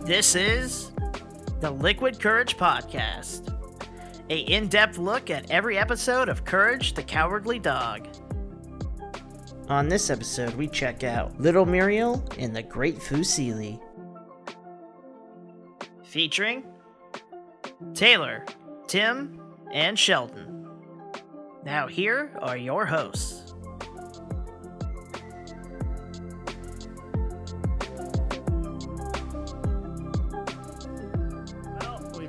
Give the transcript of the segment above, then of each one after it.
This is the Liquid Courage Podcast, a in-depth look at every episode of Courage the Cowardly Dog. On this episode, we check out Little Muriel and the Great Fusili, featuring Taylor, Tim, and Sheldon. Now here are your hosts.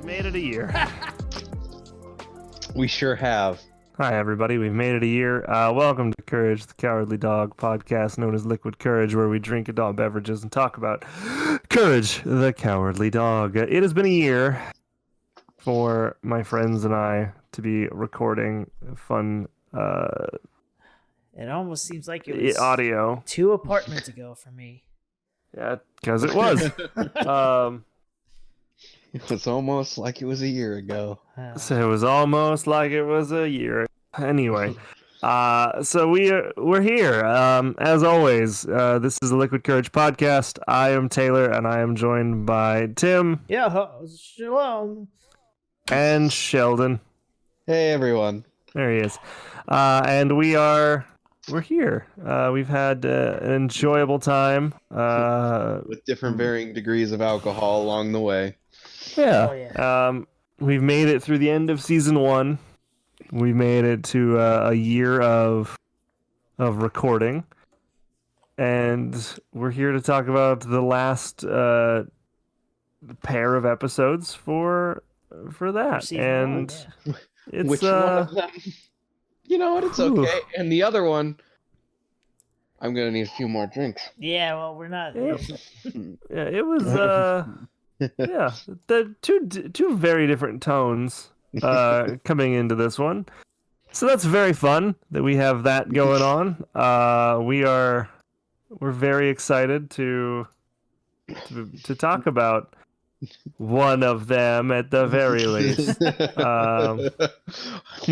Made it a year. We sure have. Hi, everybody. We've made it a year. Welcome to Courage the Cowardly Dog podcast, known as Liquid Courage, where we drink adult beverages and talk about Courage the Cowardly Dog. It has been a year for my friends and I to be recording fun It almost seems like it was audio 2 apartments ago for me. Yeah, because it was. It was almost like it was a year ago. So it was almost like it was a year. Anyway, so we're here. As always, this is the Liquid Courage podcast. I am Taylor, and I am joined by Tim. Yeah, shalom. And Sheldon. Hey, everyone. There he is. And we're here. We've had an enjoyable time. With different varying degrees of alcohol along the way. Yeah. Oh, yeah. We've made it through the end of season 1. We made it to a year of recording, and we're here to talk about the last pair of episodes for that. And yeah. it's Which one of them? You know what? It's okay. And the other one, I'm gonna need a few more drinks. Yeah, well, we're not. Yeah, it was. Yeah, the two very different tones coming into this one, so that's very fun that we have that going on. We're very excited to talk about one of them at the very least.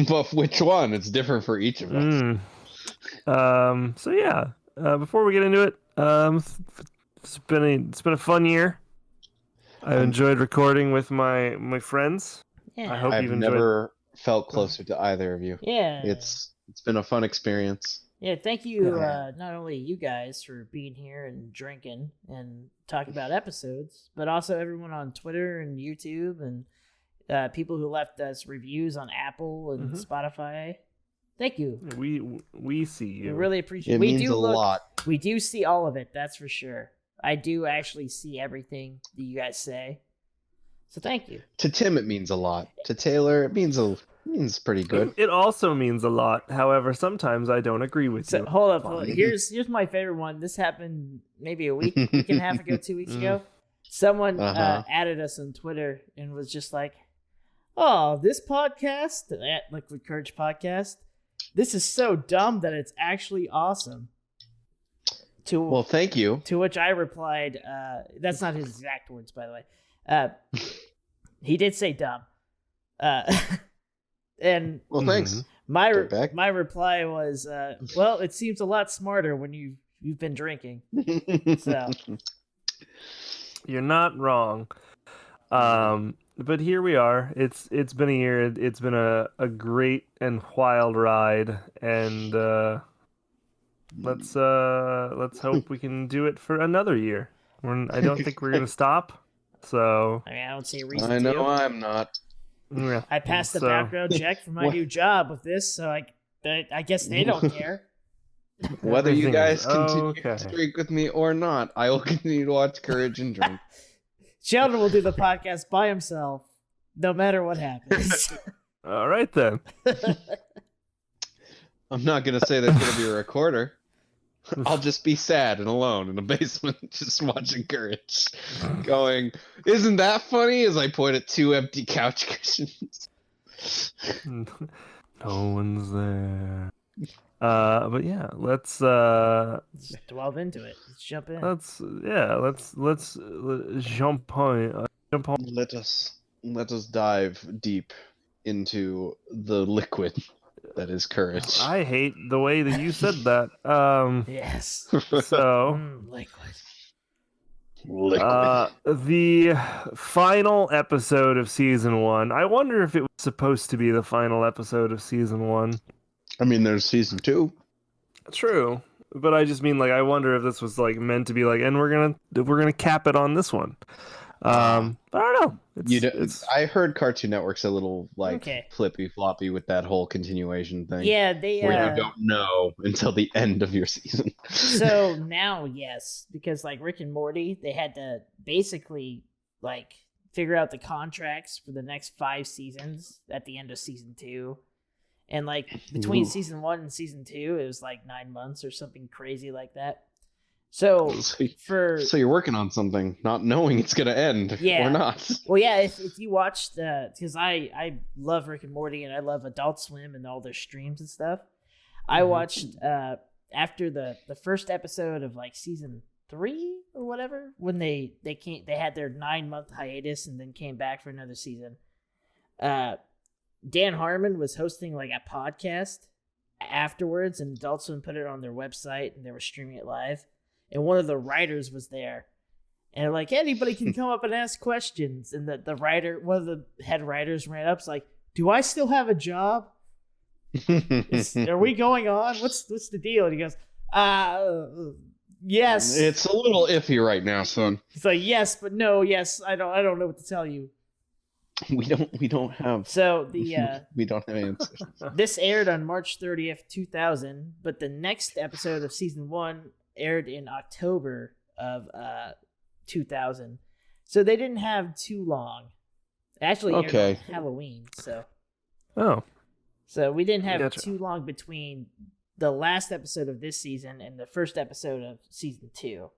But which one? It's different for each of us. So yeah, before we get into it, it's been a fun year. I enjoyed recording with my friends. Yeah. I hope I've you've enjoyed. never felt closer to either of you. Yeah. It's been a fun experience. Yeah, thank you, not only you guys for being here and drinking and talking about episodes, but also everyone on Twitter and YouTube and people who left us reviews on Apple and Spotify. Thank you. We see you. We really appreciate it. It means a lot. We do see all of it, that's for sure. I do actually see everything that you guys say. So thank you. To Tim, it means a lot. To Taylor, it means pretty good. It also means a lot. However, sometimes I don't agree with So you. hold up. Here's my favorite one. This happened maybe a week and a half ago, 2 weeks ago. Someone added us on Twitter and was just like, "Oh, this podcast, that Liquid Courage podcast, this is so dumb that it's actually awesome." Well, thank you. To which I replied, that's not his exact words, by the way. He did say dumb. And Well, thanks. my reply was, well, it seems a lot smarter when you've been drinking. So You're not wrong. But here we are. It's been a year. It's been a great and wild ride, and let's hope we can do it for another year. I don't think we're gonna stop. So I mean, I don't see a reason. I know to. I'm not. Yeah. I passed the background check for my new job with this, so I guess they don't care. Whether you guys continue okay. to drink with me or not, I will continue to watch Courage and drink. Sheldon will do the podcast by himself, no matter what happens. All right then. I'm not gonna say there's gonna be a recorder. I'll just be sad and alone in a basement, just watching Courage, going, "Isn't that funny?" As I point at 2 empty couch cushions. No one's there. But yeah, let's delve into it. Let's jump in. let's jump on. Let us dive deep into the liquid. that is courage. I hate the way that you said that. Yes. So, Liquid. the final episode of season 1. I wonder if it was supposed to be the final episode of season 1. I mean, there's season 2. True, but I just mean like I wonder if this was like meant to be like, and we're gonna cap it on this one. I don't know. I heard Cartoon Network's a little like flippy floppy with that whole continuation thing. Yeah, where you don't know until the end of your season. So now, yes, because like Rick and Morty, they had to basically like figure out the contracts for the next 5 seasons at the end of season 2. And like between season 1 and season 2, it was like 9 months or something crazy like that. So you're working on something, not knowing it's gonna end or not. Well, yeah, if you watched, because I love Rick and Morty and I love Adult Swim and all their streams and stuff. I watched after the first episode of like season 3 or whatever, when they had their 9-month hiatus and then came back for another season. Dan Harmon was hosting like a podcast afterwards, and Adult Swim put it on their website and they were streaming it live. And one of the writers was there, and like anybody can come up and ask questions. And the writer, one of the head writers, ran up, was like, "Do I still have a job? Are we going on? What's the deal?" And he goes, yes. It's a little iffy right now, son. He's like, yes, but no, yes. I don't know what to tell you. We don't have. So the we don't have answers. This aired on March 30th, 2000, but the next episode of season 1 aired in October of 2000. So they didn't have too long. Actually, aired on Halloween. So we didn't have too long between the last episode of this season and the first episode of season 2.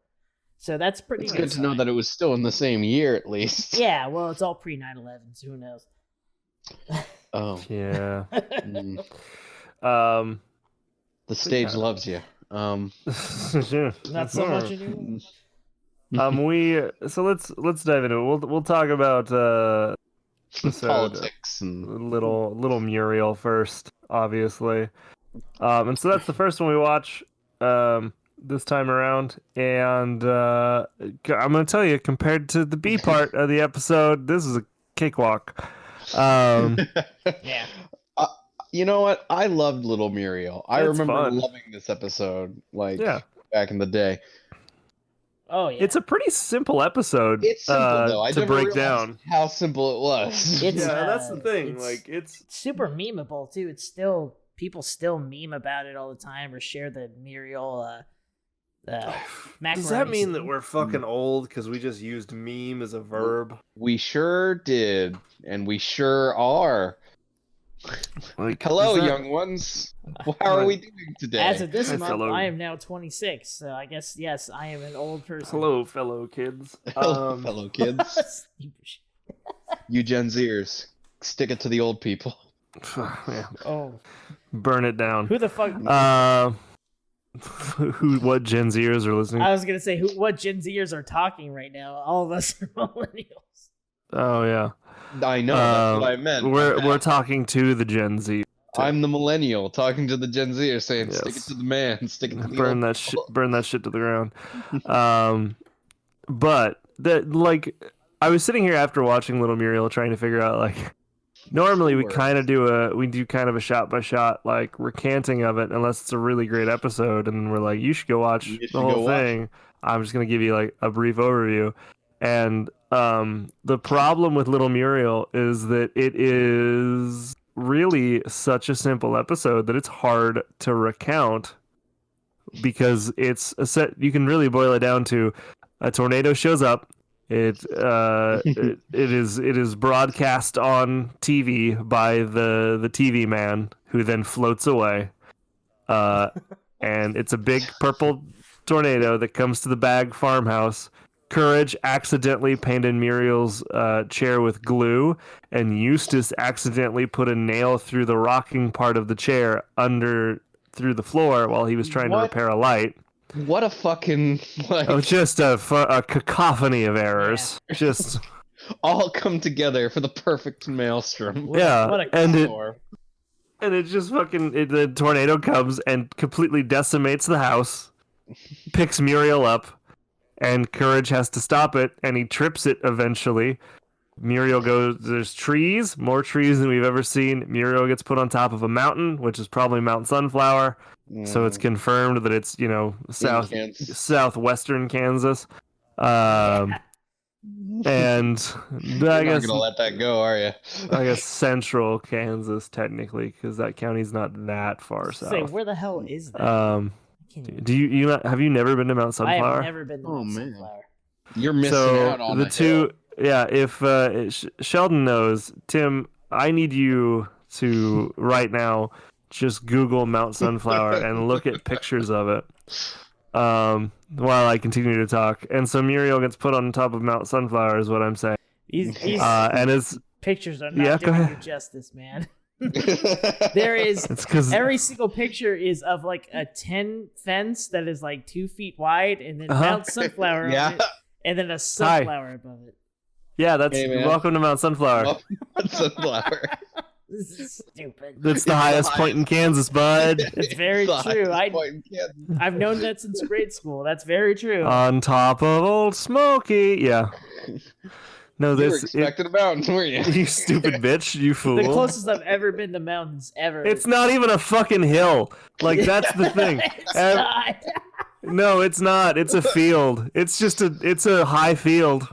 So that's pretty. It's good to know that it was still in the same year, at least. Yeah, well, it's all pre 9/11, so who knows? Oh yeah. The stage loves you. Not so much anymore. Let's dive into it. We'll talk about politics and little Muriel first, obviously. And so that's the first one we watch this time around, and I'm gonna tell you, compared to the B part of the episode, this is a cakewalk. Yeah. You know what? I loved Little Muriel. I remember loving this episode, back in the day. Oh yeah, it's a pretty simple episode. It's simple though. I to never break down how simple it was. That's the thing. It's super memeable too. It's still people still meme about it all the time or share the Muriel. Does that mean that we're fucking old because we just used meme as a verb? We sure did, and we sure are. Hello, young ones. How are we doing today? As of this month, I am now 26, so I guess, yes, I am an old person. Hello, fellow kids. Hello, fellow kids. You Gen Zers, stick it to the old people. Yeah. Oh. Burn it down. Who the fuck? What Gen Zers are listening? I was going to say, what Gen Zers are talking right now? All of us are millennials. Oh, yeah. I know, that's what I meant. We're talking to the Gen Z. I'm the millennial talking to the Gen Z, saying, "Stick it to the man, stick it to the burn that shit, burn that shit to the ground." But I was sitting here after watching Little Muriel, trying to figure out normally we do kind of a shot by shot recanting of it, unless it's a really great episode, and we're like, you should go watch the whole thing. I'm just gonna give you a brief overview. And the problem with Little Muriel is that it is really such a simple episode that it's hard to recount, because it's a set. You can really boil it down to a tornado shows up. It is broadcast on TV by the TV man, who then floats away. And it's a big purple tornado that comes to the Bag farmhouse. Courage accidentally painted Muriel's chair with glue, and Eustace accidentally put a nail through the rocking part of the chair through the floor while he was trying to repair a light. What a fucking just a cacophony of errors. Yeah. Just all come together for the perfect maelstrom. Yeah, And it just the tornado comes and completely decimates the house, picks Muriel up, and Courage has to stop it, and he trips it eventually. Muriel goes, there's trees, more trees than we've ever seen. Muriel gets put on top of a mountain, which is probably Mount Sunflower. So it's confirmed that it's, southwestern Kansas. And You're I not guess gonna let that go, are you? I guess central Kansas technically, because that county's not that far south. Say, where the hell is that? Do you have you never been to Mount Sunflower? I have never been to Mount Sunflower. You're missing out on the two. Yeah, if Sheldon knows, Tim, I need you to right now just Google Mount Sunflower and look at pictures of it while I continue to talk. And so Muriel gets put on top of Mount Sunflower is what I'm saying. And his pictures are not doing you justice, man. There is every single picture is of like a 10 fence that is like 2 feet wide, and then Mount Sunflower on it, and then a sunflower above it. Yeah, that's welcome to Mount Sunflower. Mount Sunflower. This is stupid. It's the highest point in Kansas, bud. It's very true. I've known that since grade school. That's very true. On top of Old Smoky. Yeah. No, you were expecting a mountain, weren't you? You stupid bitch, you fool. The closest I've ever been to mountains ever. It's not even a fucking hill. Like, that's the thing. It's not. No, it's not. It's a field. It's a high field.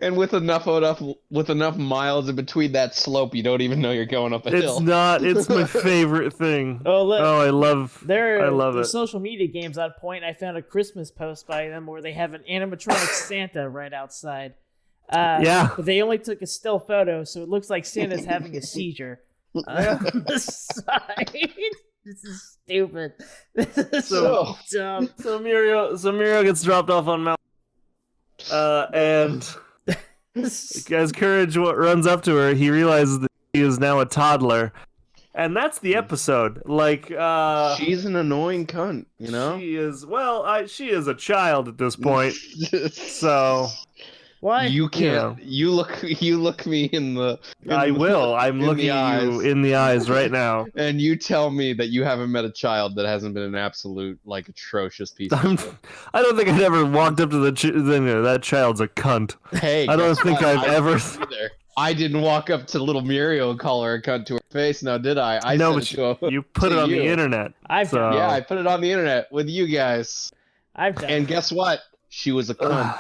And with enough miles in between that slope, you don't even know you're going up a hill. It's not. It's my favorite thing. Oh, look. I love the it. Social media games on point. I found a Christmas post by them where they have an animatronic Santa right outside. Yeah. But they only took a still photo, so it looks like Santa's having a seizure on the side. This is stupid. This is so dumb. So Muriel gets dropped off on Mount. And as Courage runs up to her, he realizes that she is now a toddler, and that's the episode. Like, she's an annoying cunt, you know. She is. Well, she is a child at this point. So why you can't? You look me in the. I will. I'm looking you in the eyes right now, and you tell me that you haven't met a child that hasn't been an absolute atrocious piece of shit. I don't think I've ever walked up to that child's a cunt. Hey, I don't think I've ever. I didn't walk up to little Muriel and call her a cunt to her face. Now, did I? You put it on the internet. Yeah, I put it on the internet with you guys. And guess what? She was a cunt.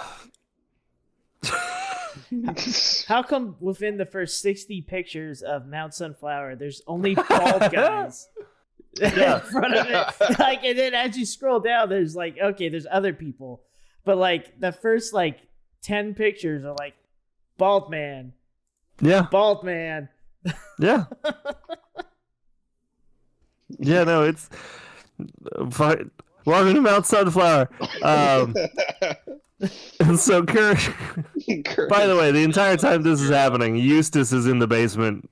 How come within the first 60 pictures of Mount Sunflower, there's only bald guys in front of it? Like, and then as you scroll down, there's there's other people, but like the first 10 pictures are like bald man. Yeah. Bald man. Yeah. Yeah. No, it's welcome to Mount Sunflower. And so Courage. By the way, the entire time this is happening, Eustace is in the basement,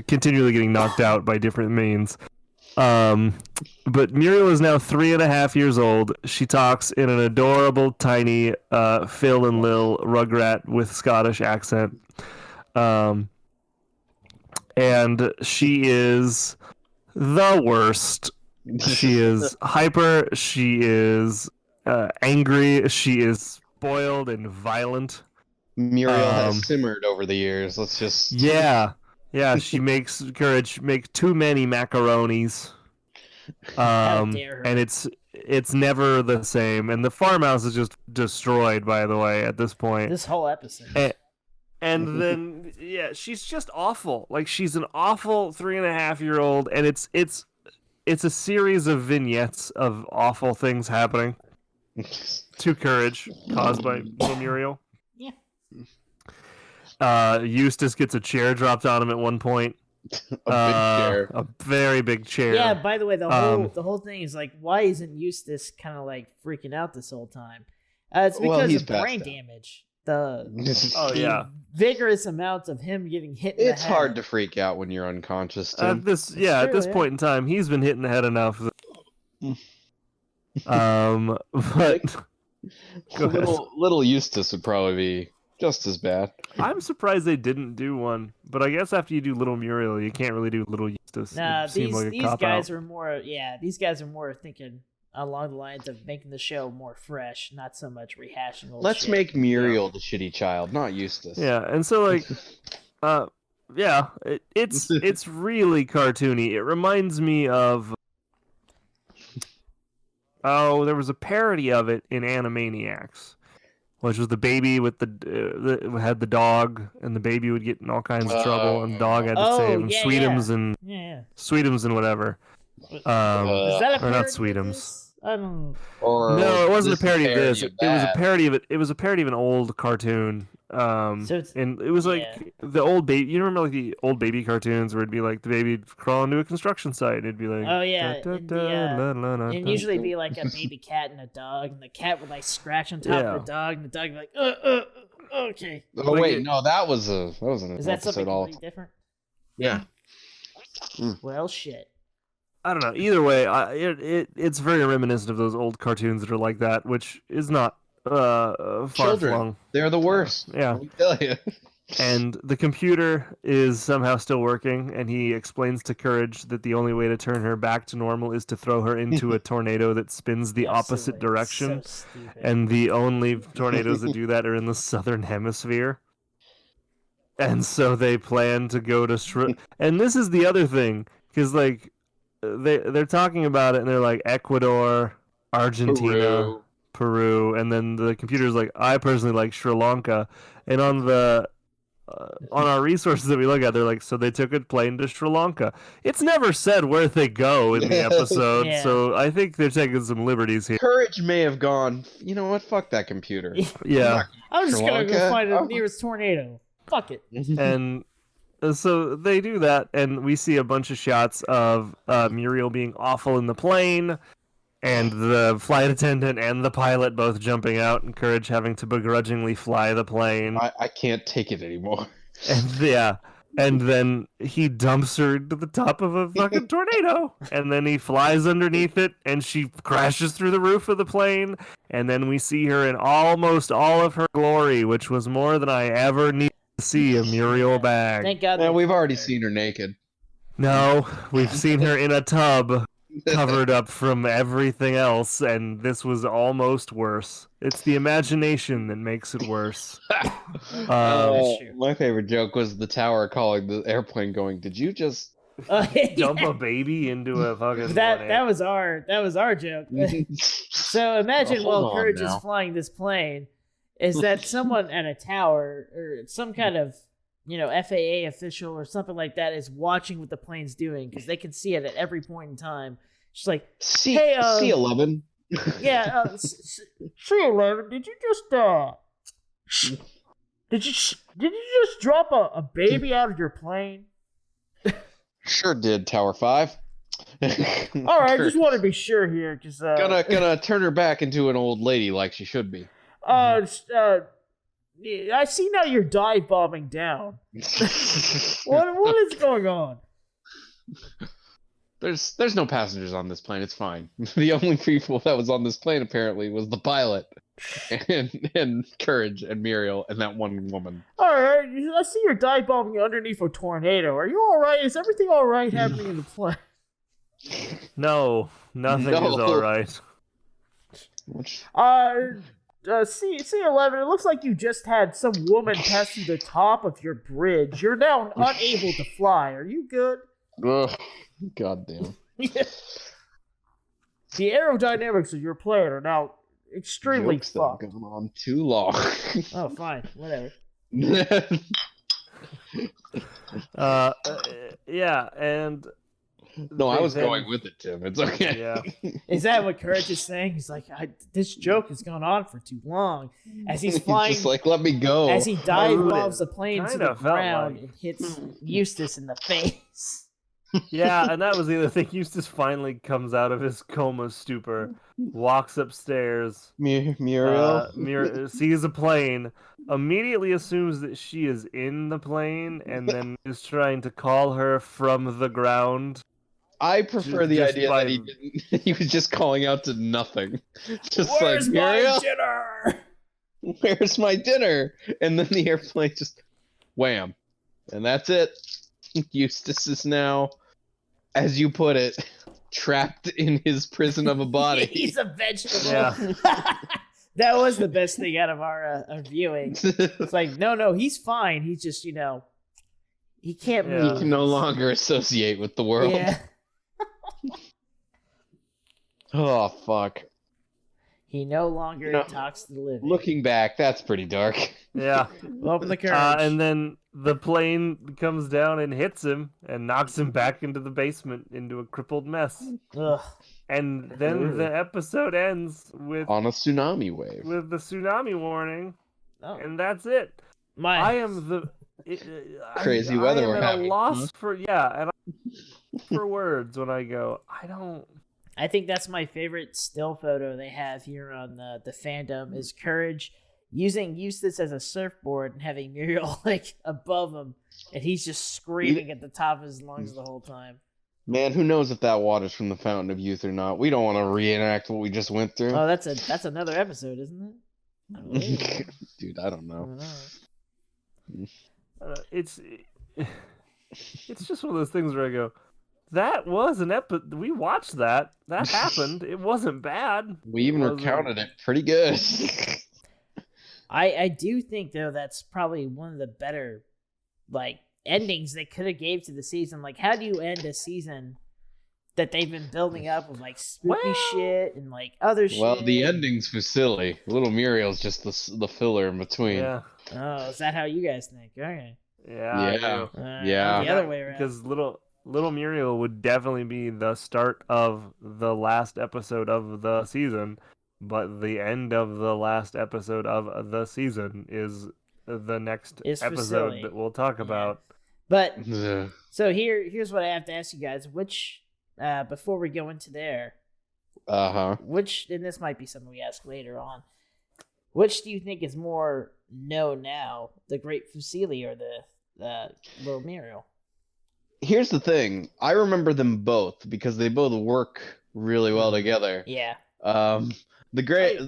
continually getting knocked out by different means. But Muriel is now 3.5 years old. She talks in an adorable, tiny Phil and Lil Rugrat with Scottish accent. And she is the worst. She is hyper. She is angry. She is spoiled and violent. Muriel has simmered over the years. Let's just she makes Courage make too many macaronis. And it's never the same. And the farmhouse is just destroyed, by the way, at this point. This whole episode. And then she's just awful. Like, she's an awful 3.5-year-old, and it's a series of vignettes of awful things happening to Courage caused by Muriel. Yeah. Eustace gets a chair dropped on him at one point. A very big chair. Yeah, by the way, the whole thing is like, why isn't Eustace kind of like freaking out this whole time? It's because of brain damage. The vigorous amounts of him getting hit in the head. It's hard to freak out when you're unconscious, Tim. At this point in time, he's been hit in the head enough. But little Eustace would probably be Just as bad. I'm surprised they didn't do one, but I guess after you do Little Muriel, you can't really do Little Eustace. Nah, these guys out. are more. Yeah, these guys are more thinking along the lines of making the show more fresh, not so much rehashing old Let's shit. make Muriel the shitty child, not Eustace. Yeah, and so like, yeah, it's really cartoony. It reminds me of. Oh, there was a parody of it in Animaniacs, which was the baby with had the dog, and the baby would get in all kinds of trouble, and the dog had to save him. Sweetums and whatever. Is that a parody or not of Sweetums. this? I don't. No, it wasn't a parody of this. It was a parody of it. It was a parody of an old cartoon. And it was like the old baby. You remember like the old baby cartoons where it'd be like the baby would crawl into a construction site. And it'd be like, oh yeah, and usually be like a baby cat and a dog, and the cat would like scratch on top of the dog, and the dog would be like, okay. Oh wait, no, that was an Is that episode something all. completely different? Yeah. Well, shit. I don't know. Either way, it's very reminiscent of those old cartoons that are like that, which is not far flung. They're the worst. Yeah. Let me tell you. And the computer is somehow still working, and he explains to Courage that the only way to turn her back to normal is to throw her into a tornado that spins the opposite direction. So and the only tornadoes that do that are in the southern hemisphere. And so they plan to go to and this is the other thing, because like they're talking about it, and they're like Ecuador, Argentina, Peru, and then the computer's like, I personally like Sri Lanka, and on our resources that we look at, they're like, so they took a plane to Sri Lanka. It's never said where they go in the episode, so I think they're taking some liberties here. Courage may have gone, you know what, fuck that computer. Yeah. I'm just gonna go find the nearest tornado. Fuck it. And so they do that, and we see a bunch of shots of Muriel being awful in the plane, and the flight attendant and the pilot both jumping out, and Courage having to begrudgingly fly the plane. I can't take it anymore. And then he dumps her to the top of a fucking tornado, and then he flies underneath it, and she crashes through the roof of the plane, and then we see her in almost all of her glory, which was more than I ever needed to see a Muriel bag. Thank God. Yeah, we've already seen her naked. No, we've seen her in a tub, covered up from everything else, and this was almost worse. It's the imagination that makes it worse. My favorite joke was the tower calling the airplane, going, "Did you just dump a baby into a fucking?" That was our joke. So imagine while Courage is flying this plane, is that someone at a tower or some kind of FAA official or something like that is watching what the plane's doing, because they can see it at every point in time. She's like, "Hey, C-11." Yeah, C-11. Did you just drop a baby out of your plane? Sure did, Tower 5. All right, I just want to be sure here, because gonna turn her back into an old lady like she should be. I see now you're dive bombing down. What is going on? There's no passengers on this plane. It's fine. The only people that was on this plane apparently was the pilot and Courage and Muriel and that one woman. All right, I see you're dive bombing underneath a tornado. Are you all right? Is everything all right happening in the plane? No, nothing is all right. C-11, it looks like you just had some woman pass through the top of your bridge. You're now unable to fly. Are you good? Ugh, goddamn. Yeah. The aerodynamics of your plane are now extremely fucked. Going on too long. Oh, fine. Whatever. Yeah, and... No, I was going with it, Tim. It's okay. Yeah. Is that what Courage is saying? He's like, this joke has gone on for too long. As he's flying, just like, let me go. As he dive bombs the plane to the ground and hits Eustace in the face. Yeah, and that was the other thing. Eustace finally comes out of his coma stupor, walks upstairs. Muriel sees a plane, immediately assumes that she is in the plane, and then is trying to call her from the ground. I prefer the idea that he didn't. He was just calling out to nothing. Just Where's like, Muriel? my dinner? Where's my dinner? And then the airplane just wham. And that's it. Eustace is now, as you put it, trapped in his prison of a body. He's a vegetable. Yeah. That was the best thing out of our viewing. It's like, no, he's fine. He's just, he can't move. He can no longer associate with the world. Yeah. Oh, fuck. He no longer talks to the living. Looking back, that's pretty dark. Yeah. Open the courage. And then the plane comes down and hits him and knocks him back into the basement into a crippled mess. Ugh. And then the episode ends with on a tsunami wave. With the tsunami warning. Oh. And that's it. I am the crazy weather we're having. I am at a loss for for words when I go, I think that's my favorite still photo they have here on the fandom is Courage using Eustace as a surfboard and having Muriel like above him, and he's just screaming at the top of his lungs the whole time. Man, who knows if that water's from the Fountain of Youth or not? We don't want to reenact what we just went through. Oh, that's another episode, isn't it? Dude, I don't know. It's just one of those things where I go, that was an episode. We watched that. That happened. It wasn't bad. We even recounted it pretty good. I do think though that's probably one of the better endings they could have gave to the season. Like, how do you end a season that they've been building up with spooky shit and other shit? Well, the ending's Fusili. Little Muriel's just the filler in between. Yeah. Oh, is that how you guys think? Okay. Yeah. Yeah. The other way around. Because little Muriel would definitely be the start of the last episode of the season, but the end of the last episode of the season is the next episode Fusili. that we'll talk about. But so here's what I have to ask you guys: which before we go into there, which, and this might be something we ask later on, which do you think is more known now, the Great Fusili or the Little Muriel? Here's the thing. I remember them both because they both work really well together. Yeah. The great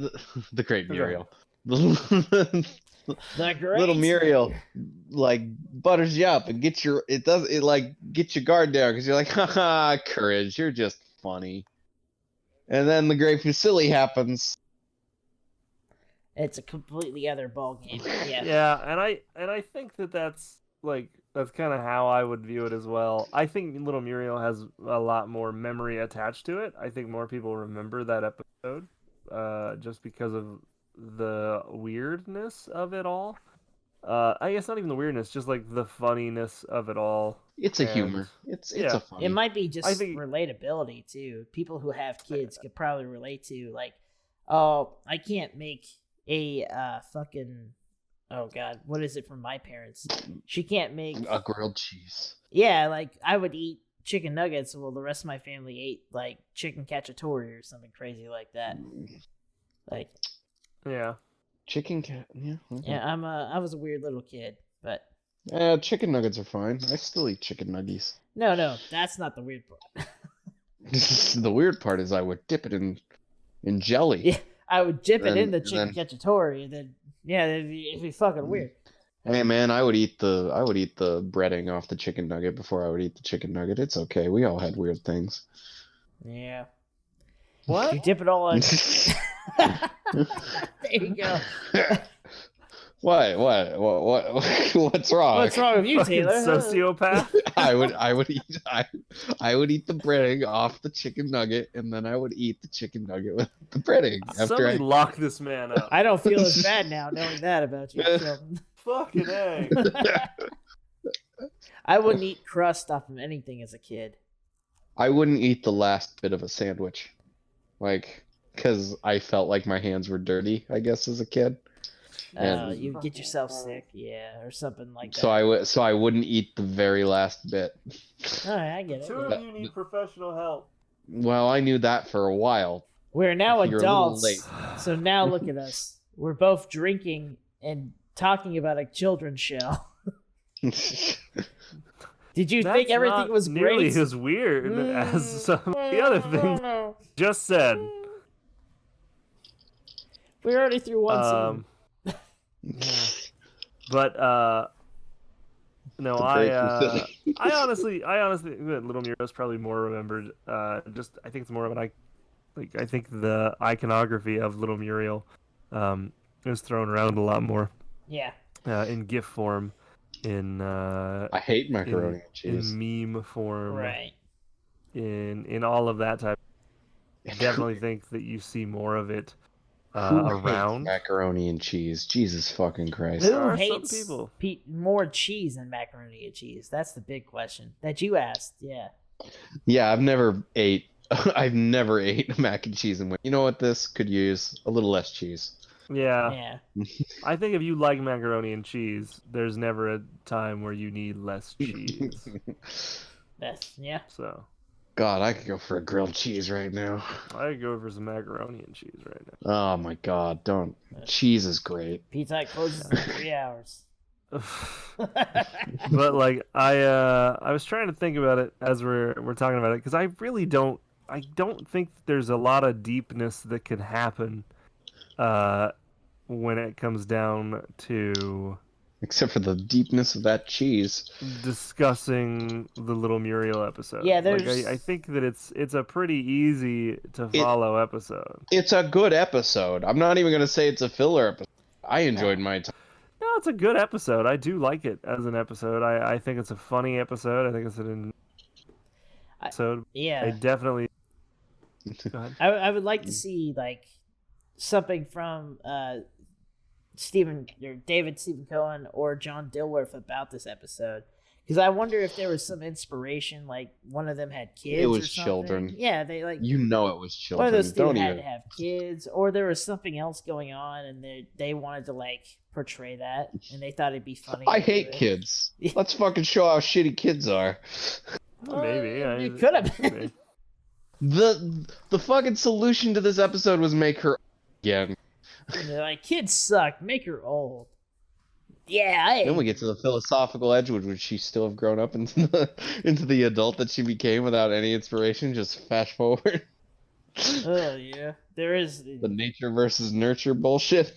Muriel. The great little Muriel butters you up and gets your guard down because you're like, haha, Courage, you're just funny. And then the Great Fusili happens. It's a completely other ball game. Yeah. Yeah, and I think that's kind of how I would view it as well. I think Little Muriel has a lot more memory attached to it. I think more people remember that episode just because of the weirdness of it all. I guess not even the weirdness, just the funniness of it all. It's a humor. It's a funny. It might be just relatability too. People who have kids could probably relate to oh, I can't make a fucking, oh god, what is it from my parents? She can't make a grilled cheese. Yeah, I would eat chicken nuggets. Well, the rest of my family ate chicken cacciatore or something crazy like that. Yeah. Chicken cat. Yeah. Okay. Yeah, I was a weird little kid, but chicken nuggets are fine. I still eat chicken nuggies. No, that's not the weird part. The weird part is I would dip it in jelly. Yeah, I would dip it in the chicken cacciatore, and then it'd be fucking weird. Hey man, I would eat the breading off the chicken nugget before I would eat the chicken nugget. It's okay. We all had weird things. Yeah. What? You dip it all in. There you go. What? What's wrong? What's wrong with you, Taylor? Sociopath. I would eat the breading off the chicken nugget, and then I would eat the chicken nugget with the breading. Somebody lock this man up. I don't feel as bad now knowing that about you. So. Fucking A. I wouldn't eat crust off of anything as a kid. I wouldn't eat the last bit of a sandwich, because I felt like my hands were dirty, I guess, as a kid. You get yourself sick, or something like that. So I wouldn't eat the very last bit. All right, I get it. Two of you need professional help. Well, I knew that for a while. We're now adults, so now look at us. We're both drinking and talking about a children's show. Did you think everything was nearly great? as weird as some of the other things just said. We already threw one scene. But no, The break from Philly. I honestly think that Little Muriel is probably more remembered. I think it's more of an I think the iconography of Little Muriel is thrown around a lot more. Yeah. In GIF form, in I hate macaroni and cheese. in meme form, Right. in all of that type. I definitely think that you see more of it Who hates around macaroni and cheese? Jesus fucking Christ! There Who are some hates people. more cheese than macaroni and cheese? That's the big question that you asked. Yeah. Yeah, I've never ate mac and cheese and went, you know what, this could use a little less cheese. Yeah. I think if you like macaroni and cheese, there's never a time where you need less cheese. Yeah. So. God, I could go for a grilled cheese right now. I could go for some macaroni and cheese right now. Oh my God, don't. Cheese is great. Pizza Hut closes in 3 hours. But like I was trying to think about it as we're talking about it, because I don't think that there's a lot of deepness that could happen when it comes down to Except for the deepness of that cheese. discussing the Little Muriel episode. Yeah, there's. I think that it's a pretty easy to follow episode. It's a good episode. I'm not even gonna say it's a filler episode. I enjoyed my time. No, it's a good episode. I do like it as an episode. I think it's a funny episode. I think it's an episode. Yeah. I definitely. Go ahead. I would like to see like something from David Stephen Cohen or John Dilworth about this episode, because I wonder if there was some inspiration, like one of them had kids. It was or something. children. Yeah, they like. You know it was children. One of those two Don't had even. to have kids, or there was something else going on, and they wanted to like portray that, and they thought it'd be funny. I hate kids. Let's fucking show how shitty kids are. Maybe it could have been. The fucking solution to this episode was make her again. And they're like, kids suck. Make her old. Yeah. Then we get to the philosophical Edgewood. Would she still have grown up into the adult that she became without any inspiration? Just fast forward. Oh yeah, there is The nature versus nurture bullshit.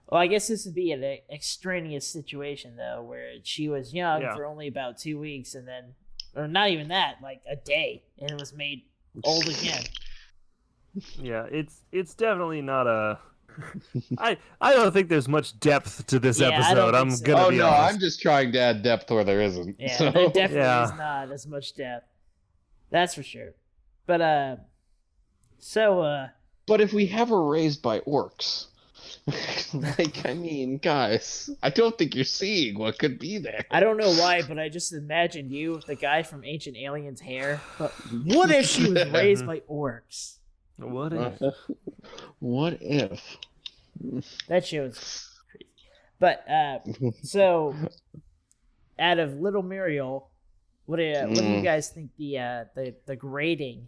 Well, I guess this would be an extraneous situation though, where she was young for only about 2 weeks, and then, or not even that, like a day, and it was made old again. Yeah, it's definitely not a. I don't think there's much depth to this episode. I'm so. gonna Oh be no, honest. I'm just trying to add depth where there isn't. Yeah, so. there definitely is not as much depth. That's for sure. But But if we have her raised by orcs, like, I mean, guys, I don't think you're seeing what could be there. I don't know why, but I just imagined you with the guy from Ancient Aliens' hair. But what if she was raised by orcs? What if? What if? That show's crazy. But so out of Little Muriel, what do you guys think the grading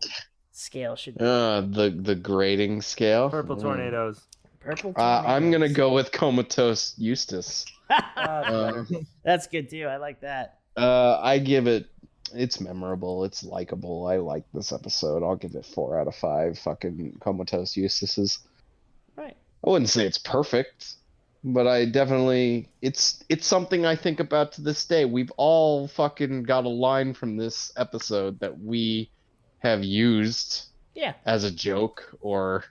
scale should be? The grading scale. Purple tornadoes. Purple. I'm gonna go with comatose Eustace. That's good too. I like that. I give it. It's memorable. It's likable. I like this episode. I'll give it 4 out of 5. Fucking comatose Eustaces. Right. I wouldn't say it's perfect, but I definitely it's something I think about to this day. We've all fucking got a line from this episode that we have used as a joke, or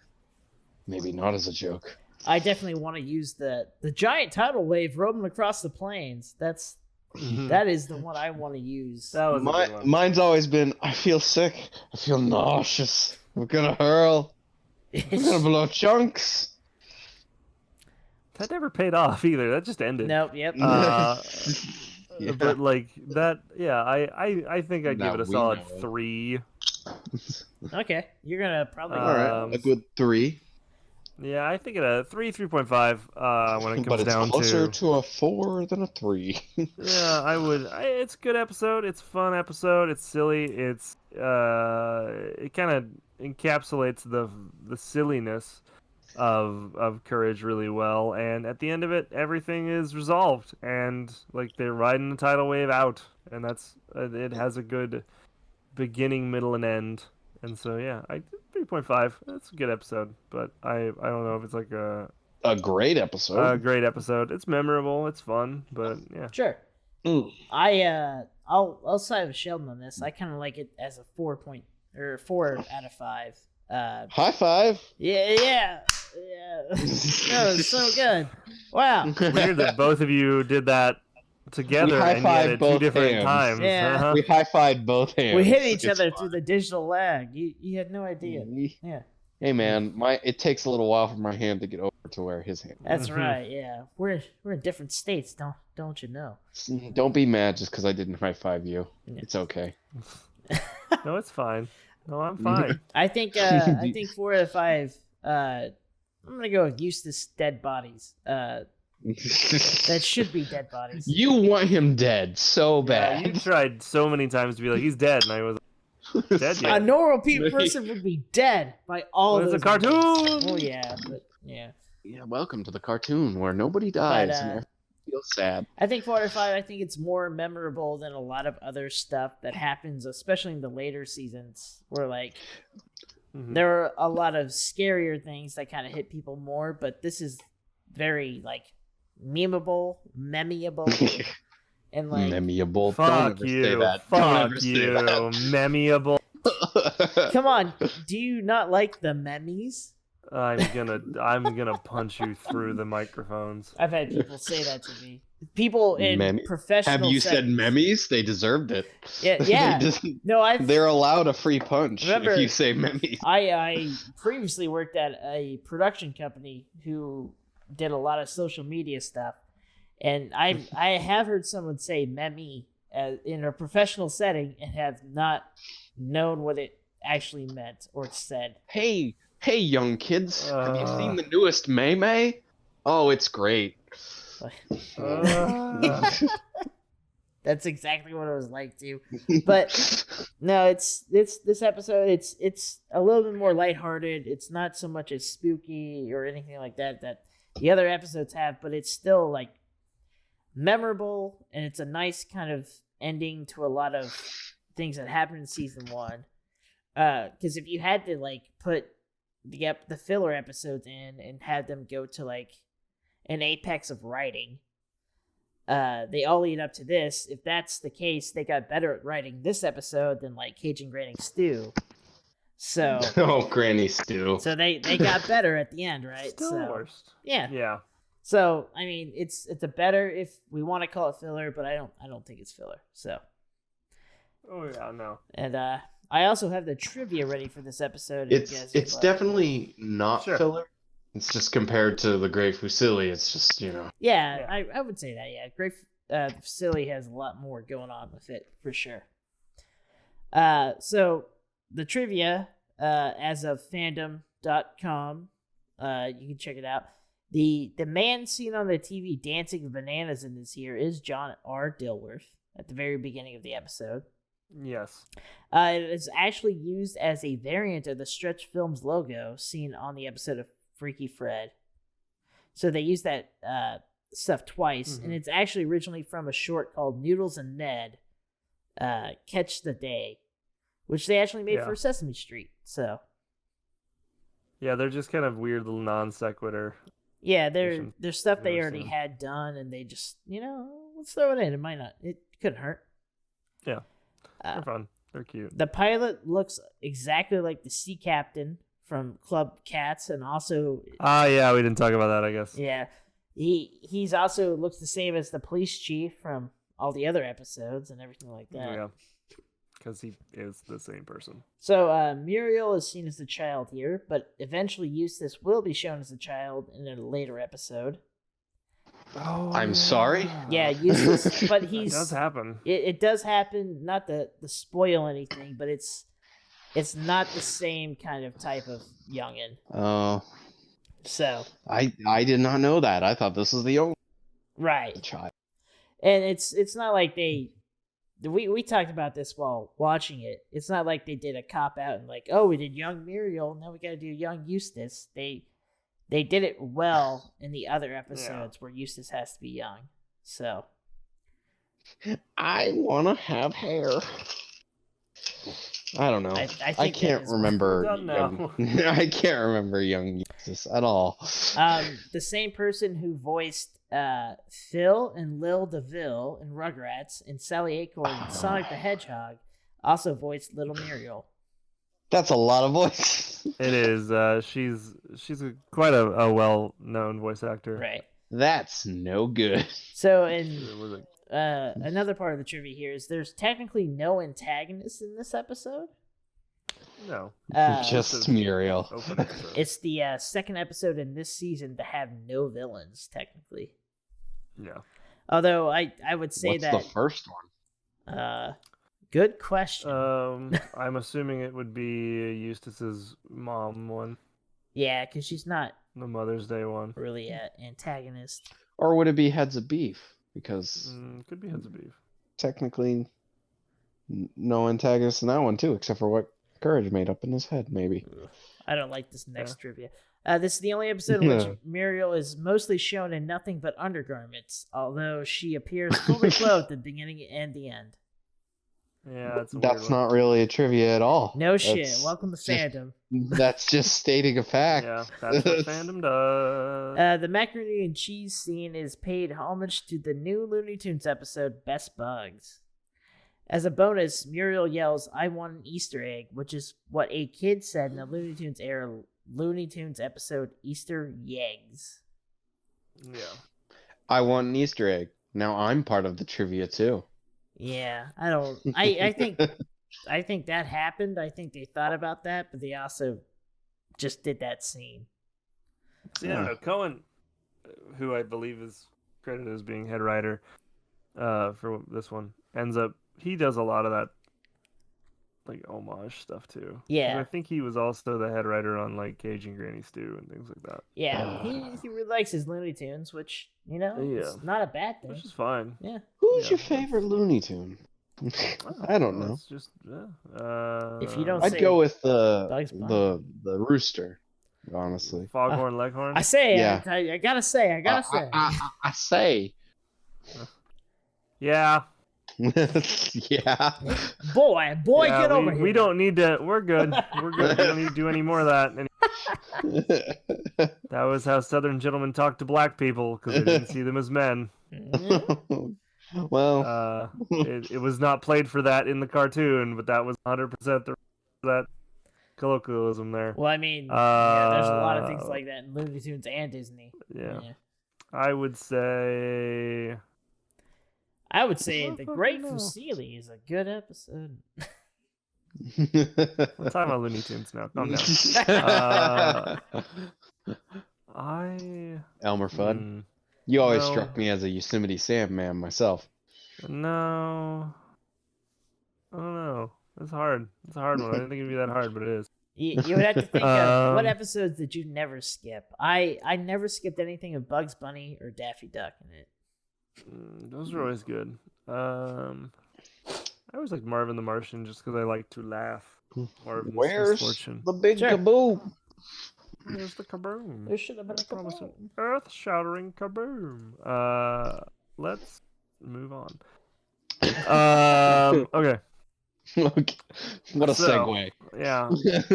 maybe not as a joke. I definitely want to use the giant tidal wave roaming across the plains. That is the one I want to use. That was a good one. Mine's always been, I feel sick. I feel nauseous. I'm gonna hurl. I'm gonna blow chunks. That never paid off either. That just ended. Nope. Yep. Yeah. But like that, I think I'd give it a solid 3. Okay, you're gonna probably. All right, a good 3. Yeah, I think it a 3.5 when it comes But it's down closer to a 4 than a 3. Yeah, I would. It's a good episode. It's a fun episode. It's silly. It's it kind of encapsulates the silliness of Courage really well. And at the end of it, everything is resolved, and like they're riding the tidal wave out, and that's it has a good beginning, middle, and end. And so yeah, 3.5. That's a good episode, but I don't know if it's like a. a great episode. Great episode. It's memorable. It's fun, but yeah. Sure. I'll side with Sheldon on this. I kind of like it as a 4 out of 5. High five. Yeah. That was so good. Wow. Weird that both of you did that together and yet at 2 different times. Yeah. We high-fived both hands. We hit each other through the digital lag. You had no idea. Yeah. Hey man, it takes a little while for my hand to get over to where his hand. That's right. Yeah, we're in different states. Don't you know? Don't be mad just because I didn't high five you. Yeah. It's okay. No, it's fine. No, I'm fine. I think 4 out of 5. I'm gonna go with Eustace dead bodies. That should be dead bodies. You want him dead so bad. Yeah, you tried so many times to be like, he's dead, and I was like, dead yet? A normal person would be dead by all. It's a cartoon. Oh yeah, but yeah. Yeah, welcome to the cartoon where nobody dies and everyone feels sad. I think 4 out of 5. I think it's more memorable than a lot of other stuff that happens, especially in the later seasons, where like there are a lot of scarier things that kind of hit people more. But this is very like memeable, and like memeable. Fuck you, memeable. Come on, do you not like the memes? I'm gonna punch you through the microphones. I've had people say that to me. People in professional. Have you settings. said memes? They deserved it. Yeah. They're allowed a free punch if you say memes. I previously worked at a production company who did a lot of social media stuff, and I have heard someone say meme in a professional setting and have not known what it actually meant or said. Hey, young kids, have you seen the newest meme? Oh, it's great. That's exactly what it was like too. But no, it's this episode. It's a little bit more lighthearted. It's not so much as spooky or anything like that the other episodes have, but it's still like memorable, and it's a nice kind of ending to a lot of things that happened in season 1. Because if you had to like put the filler episodes in and have them go to like an apex of writing, they all lead up to this. If that's the case, they got better at writing this episode than like Cajun Granny Stew. So Granny Stew. So they got better at the end, right? Still worst. Yeah. So I mean, it's a better if we want to call it filler, but I don't think it's filler. So. Oh yeah, no. And I also have the trivia ready for this episode. It's definitely not filler. It's just compared to the Great Fusilli, it's just, Yeah, I would say that, yeah. Great Fusilli has a lot more going on with it, for sure. So, the trivia, as of fandom.com, you can check it out. The man seen on the TV dancing bananas in this here is John R. Dilworth at the very beginning of the episode. Yes. It is actually used as a variant of the Stretch Films logo seen on the episode of Freaky Fred. So they used that stuff twice, and it's actually originally from a short called Noodles and Ned, Catch the Day, which they actually made for Sesame Street. So. Yeah, they're just kind of weird little non sequitur. Yeah, they're stuff they already had done, and they just, let's throw it in. It couldn't hurt. Yeah. They're fun. They're cute. The pilot looks exactly like the sea captain from Club Cats, and also... yeah, we didn't talk about that, I guess. Yeah. He's also looks the same as the police chief from all the other episodes and everything like that. Yeah, because he is the same person. So, Muriel is seen as the child here, but eventually Eustace will be shown as a child in a later episode. Oh, I'm sorry? Yeah, Eustace, but he's... It does happen. It does happen, not to spoil anything, but it's not the same kind of type of youngin'. Oh. So. I did not know that. I thought this was the only child. And it's not like we talked about this while watching it. It's not like they did a cop out and like, oh, we did young Muriel, now we gotta do young Eustace. They did it well in the other episodes where Eustace has to be young. So. I want to have hair. I don't know. I I think can't remember. Done now. I can't remember young Jesus at all. The same person who voiced Phil and Lil DeVille in Rugrats and Sally Acorn in Sonic the Hedgehog also voiced Little Muriel. That's a lot of voice. It is. She's quite a well-known voice actor. Right. That's no good. So, another part of the trivia here is there's technically no antagonist in this episode. No. Just Muriel. It's the second episode in this season to have no villains, technically. Yeah. Although I would say What's the first one? Good question. I'm assuming it would be Eustace's mom one. Yeah, because she's not The Mother's Day one. really an antagonist. Or would it be Heads of Beef? Because Could be Heads of Beef. technically, no antagonist in that one too, except for what Courage made up in his head, maybe. I don't like this next trivia. This is the only episode in which Muriel is mostly shown in nothing but undergarments, although she appears fully clothed at the beginning and the end. Yeah, That's not really a trivia at all. No shit. Welcome to fandom. That's just stating a fact. Yeah, that's what fandom does. The macaroni and cheese scene is paid homage to the new Looney Tunes episode Best Bugs. As a bonus, Muriel yells, "I want an Easter egg," which is what a kid said in the Looney Tunes era Looney Tunes episode Easter Yeggs. Yeah. I want an Easter egg. Now I'm part of the trivia too. Yeah, I think that happened. I think they thought about that, but they also just did that scene. So, yeah, Cohen, who I believe is credited as being head writer for this one, he does a lot of that like homage stuff too. Yeah, I think he was also the head writer on like Cajun Granny Stew and things like that. Yeah, he really likes his Looney Tunes, which it's not a bad thing. Which is fine. Yeah. Who's your favorite Looney Tune? I don't know. It's just if you don't, I'd go with Bugs Bunny. the rooster. Honestly, Foghorn Leghorn. I say, Yeah. I gotta say. I say. Yeah. Yeah. Boy, get over here. We don't need to. We're good. We're good. We don't need to do any more of that. That was how Southern gentlemen talked to black people because they didn't see them as men. Well, it was not played for that in the cartoon, but that was 100% that colloquialism there. Well, I mean, there's a lot of things like that in Looney Tunes and Disney. Yeah. I would say The Great Fusilli is a good episode. We're talking about Looney Tunes now. Calm down. Elmer Fudd. You always struck me as a Yosemite Sam man myself. No. I don't know. It's hard. It's a hard one. I didn't think it'd be that hard, but it is. You would have to think of what episodes did you never skip? I never skipped anything of Bugs Bunny or Daffy Duck in it. Those are always good. I always like Marvin the Martian just because I like to laugh. Where's misfortune. the big kaboom? Where's the kaboom? There should have been a kaboom. Earth-shattering kaboom. Let's move on. Okay. What a segue. Yeah.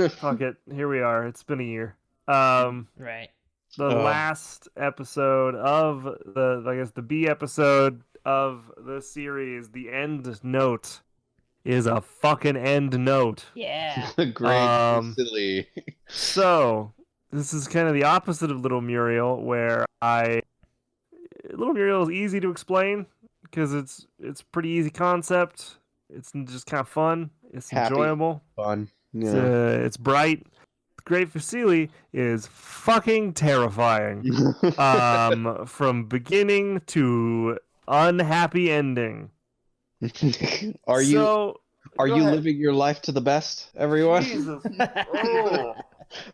Fuck it. Here we are. It's been a year. Right. The last episode of the B episode of the series, the end note, is a fucking end note. Yeah. Great. Silly. So, this is kind of the opposite of Little Muriel, where Little Muriel is easy to explain because it's pretty easy concept. It's just kind of fun. It's enjoyable. Fun. Yeah. It's bright. Great Fusili is fucking terrifying. From beginning to unhappy ending. Are you living your life to the best, everyone? Jesus.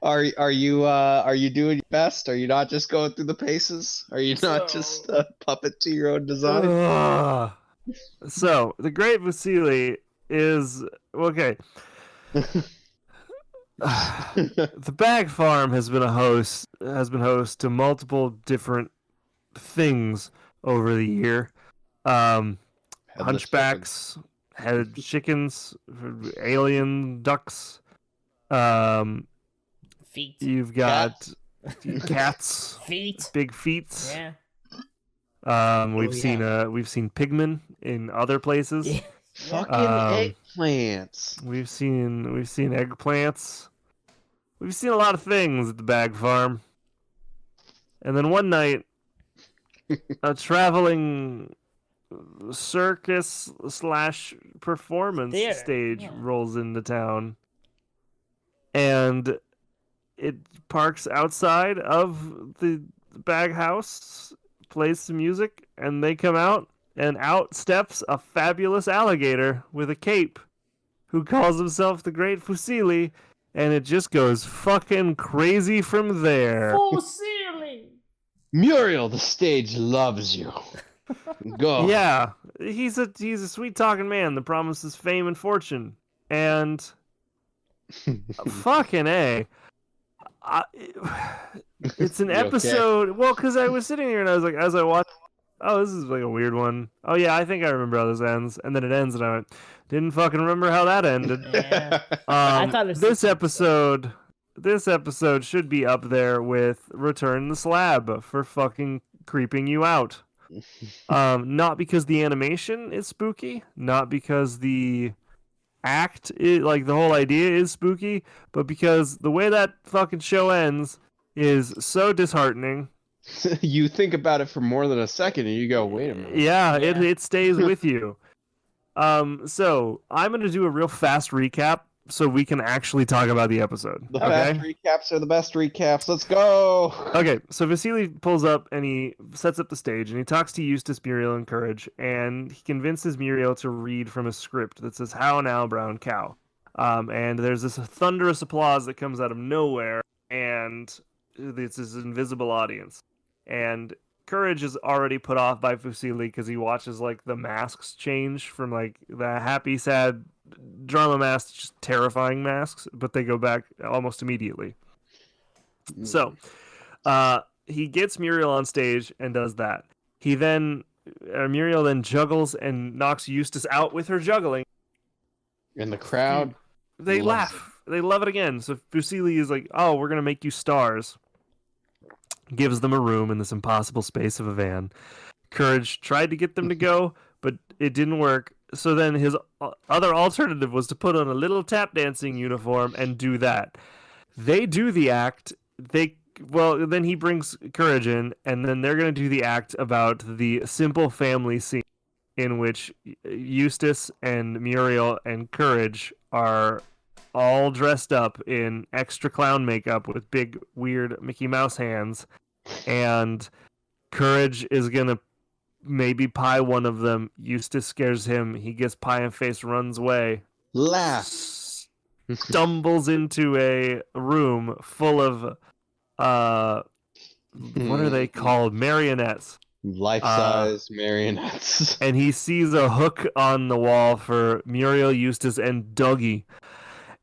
Are you doing your best? Are you not just going through the paces? Are you not just a puppet to your own design? So the Great Fusili is okay. The Bag Farm has been host to multiple different things over the year. Hunchbacks, had chickens, alien ducks. Feet. You've got cats. Feet. Big feet. Yeah. We've seen pigmen in other places. Yeah. Fucking eggplants. We've seen eggplants. We've seen a lot of things at the Bag Farm. And then one night, a traveling circus / performance stage rolls into town. And it parks outside of the Bag House, plays some music, and they come out, and out steps a fabulous alligator with a cape who calls himself the Great Fusili, and it just goes fucking crazy from there. Fusili! Muriel, the stage loves you. Go. Yeah, he's a sweet talking man that promises fame and fortune, and fucking A. It's an episode. Okay? Well, because I was sitting here and I was like, as I watched, oh, this is like a weird one. Oh yeah, I think I remember how this ends, and then it ends, and I went, didn't fucking remember how that ended. Yeah. I thought it was this episode should be up there with Return the Slab for fucking creeping you out. Not because the animation is spooky, not because the act is, like, the whole idea is spooky, but because the way that fucking show ends is so disheartening. You think about it for more than a second and you go, wait a minute. Yeah. It stays with you. So I'm going to do a real fast recap so we can actually talk about the episode. The fast recaps are the best recaps. Let's go. Okay, so Fusili pulls up and he sets up the stage and he talks to Eustace, Muriel, and Courage, and he convinces Muriel to read from a script that says, "How now, brown cow?" And there's this thunderous applause that comes out of nowhere, and it's this invisible audience. And Courage is already put off by Fusili because he watches like the masks change from like the happy, sad drama masks to just terrifying masks, but they go back almost immediately. So he gets Muriel on stage and does that. Muriel then juggles and knocks Eustace out with her juggling. And the crowd, they laugh. They love it again. So Fusili is like, "Oh, we're gonna make you stars." Gives them a room in this impossible space of a van. Courage tried to get them to go, but it didn't work. So then his other alternative was to put on a little tap dancing uniform and do that. They do the act. Then he brings Courage in, and then they're going to do the act about the simple family scene in which Eustace and Muriel and Courage are all dressed up in extra clown makeup with big, weird Mickey Mouse hands, and Courage is going to maybe pie one of them. Eustace scares him. He gets pie in face, runs away. Stumbles into a room full of what are they called? Marionettes. Life-size marionettes. And he sees a hook on the wall for Muriel, Eustace, and Dougie,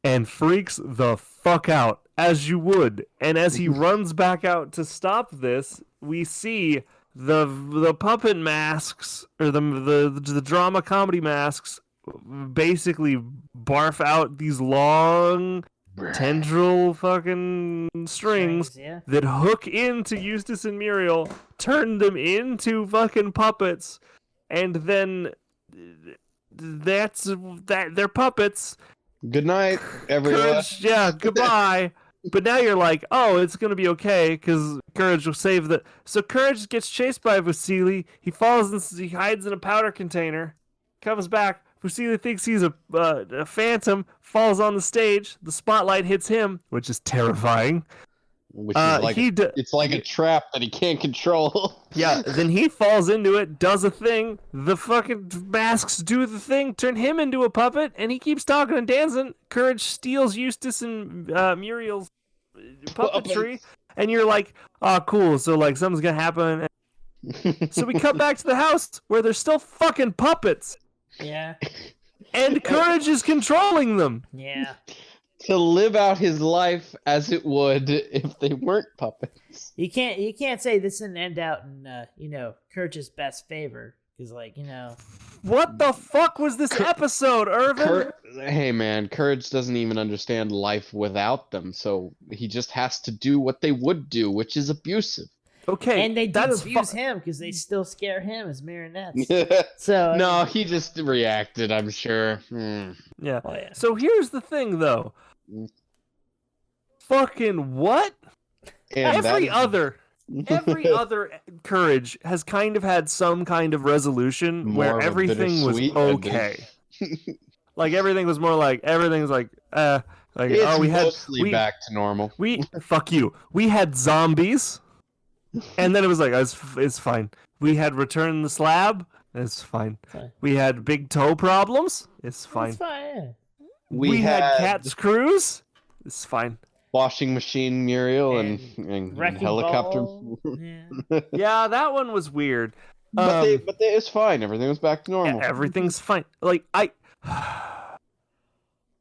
and freaks the fuck out, as you would. And as he runs back out to stop this, we see the puppet masks, or the drama comedy masks, basically barf out these long tendril fucking strings that hook into Eustace and Muriel, turn them into fucking puppets, and then they're puppets. Good night, everyone. Courage, goodbye. But now you're like, oh, it's going to be okay, because Courage will save the... So Courage gets chased by Fusili. He he hides in a powder container, comes back. Fusili thinks he's a phantom, falls on the stage. The spotlight hits him, which is terrifying. Which is like it's like a trap that he can't control. Yeah, then he falls into it, does a thing. The fucking masks do the thing, turn him into a puppet, and he keeps talking and dancing. Courage steals Eustace and Muriel's puppetry, and you're like, oh, cool. So like something's gonna happen. So we cut back to the house where there's still fucking puppets. Yeah. And Courage is controlling them. Yeah. To live out his life as it would if they weren't puppets. You can't say this didn't end out in Courage's best favor, because What the fuck was this episode, Irvin? Hey man, Courage doesn't even understand life without them, so he just has to do what they would do, which is abusive. Okay, and they do abuse him because they still scare him as marionettes. So no, he just reacted, I'm sure. Yeah. Oh, yeah. So here's the thing, though. Fucking what? And every other Courage has kind of had some kind of resolution where everything was okay. Like everything was more like everything's like it's we mostly back to normal. Fuck you. We had zombies. And then it was like, it's fine. We had Return the Slab. It's fine. We had big toe problems. It's fine. It's fine, yeah. We had Cat's Cruise. It's fine. Washing Machine Muriel and helicopter. Yeah, that one was weird. But it's fine. Everything was back to normal. Yeah, everything's fine. Like,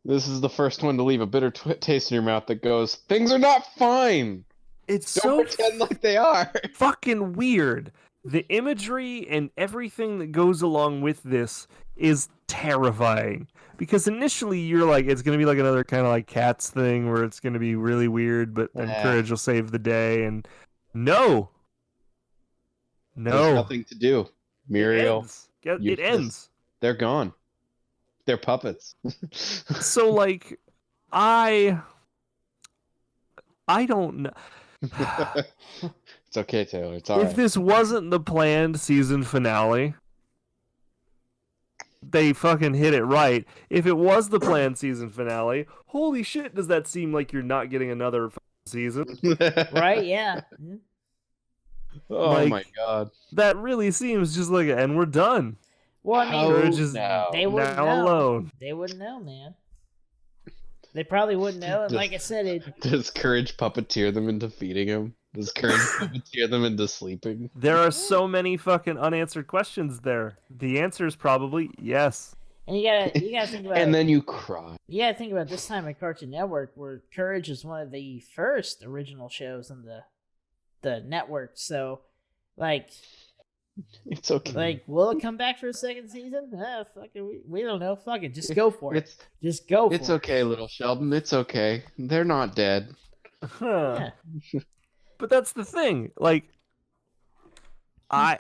This is the first one to leave a bitter taste in your mouth that goes, things are not fine. It's Don't pretend like they are. Fucking weird. The imagery and everything that goes along with this is terrifying. Because initially you're like, it's going to be like another kind of like Cats thing where it's going to be really weird, but then Courage will save the day. And no. There's nothing to do. Muriel. It ends. They're gone. They're puppets. So like, I don't know. It's okay, Taylor. It's all right. If this wasn't the planned season finale, they fucking hit it right. If it was the planned season finale, holy shit, does that seem like you're not getting another season? Right? Yeah. Oh my god. That really seems just like, and we're done. Well, I mean, Courage is they wouldn't now know. alone. They wouldn't know, man. They probably wouldn't know, and like I said, does Courage puppeteer them into feeding him? Does Courage puppeteer them into sleeping? There are so many fucking unanswered questions there. The answer is probably yes. And you gotta think about. And then you cry. You gotta think about this time at Cartoon Network, where Courage is one of the first original shows on the network. So, like, it's okay. Like, will it come back for a second season? Fuck it, we don't know. Fuck it, just go for it. Just go for it. It's okay, little Sheldon. It's okay. They're not dead. Yeah. But that's the thing. Like, are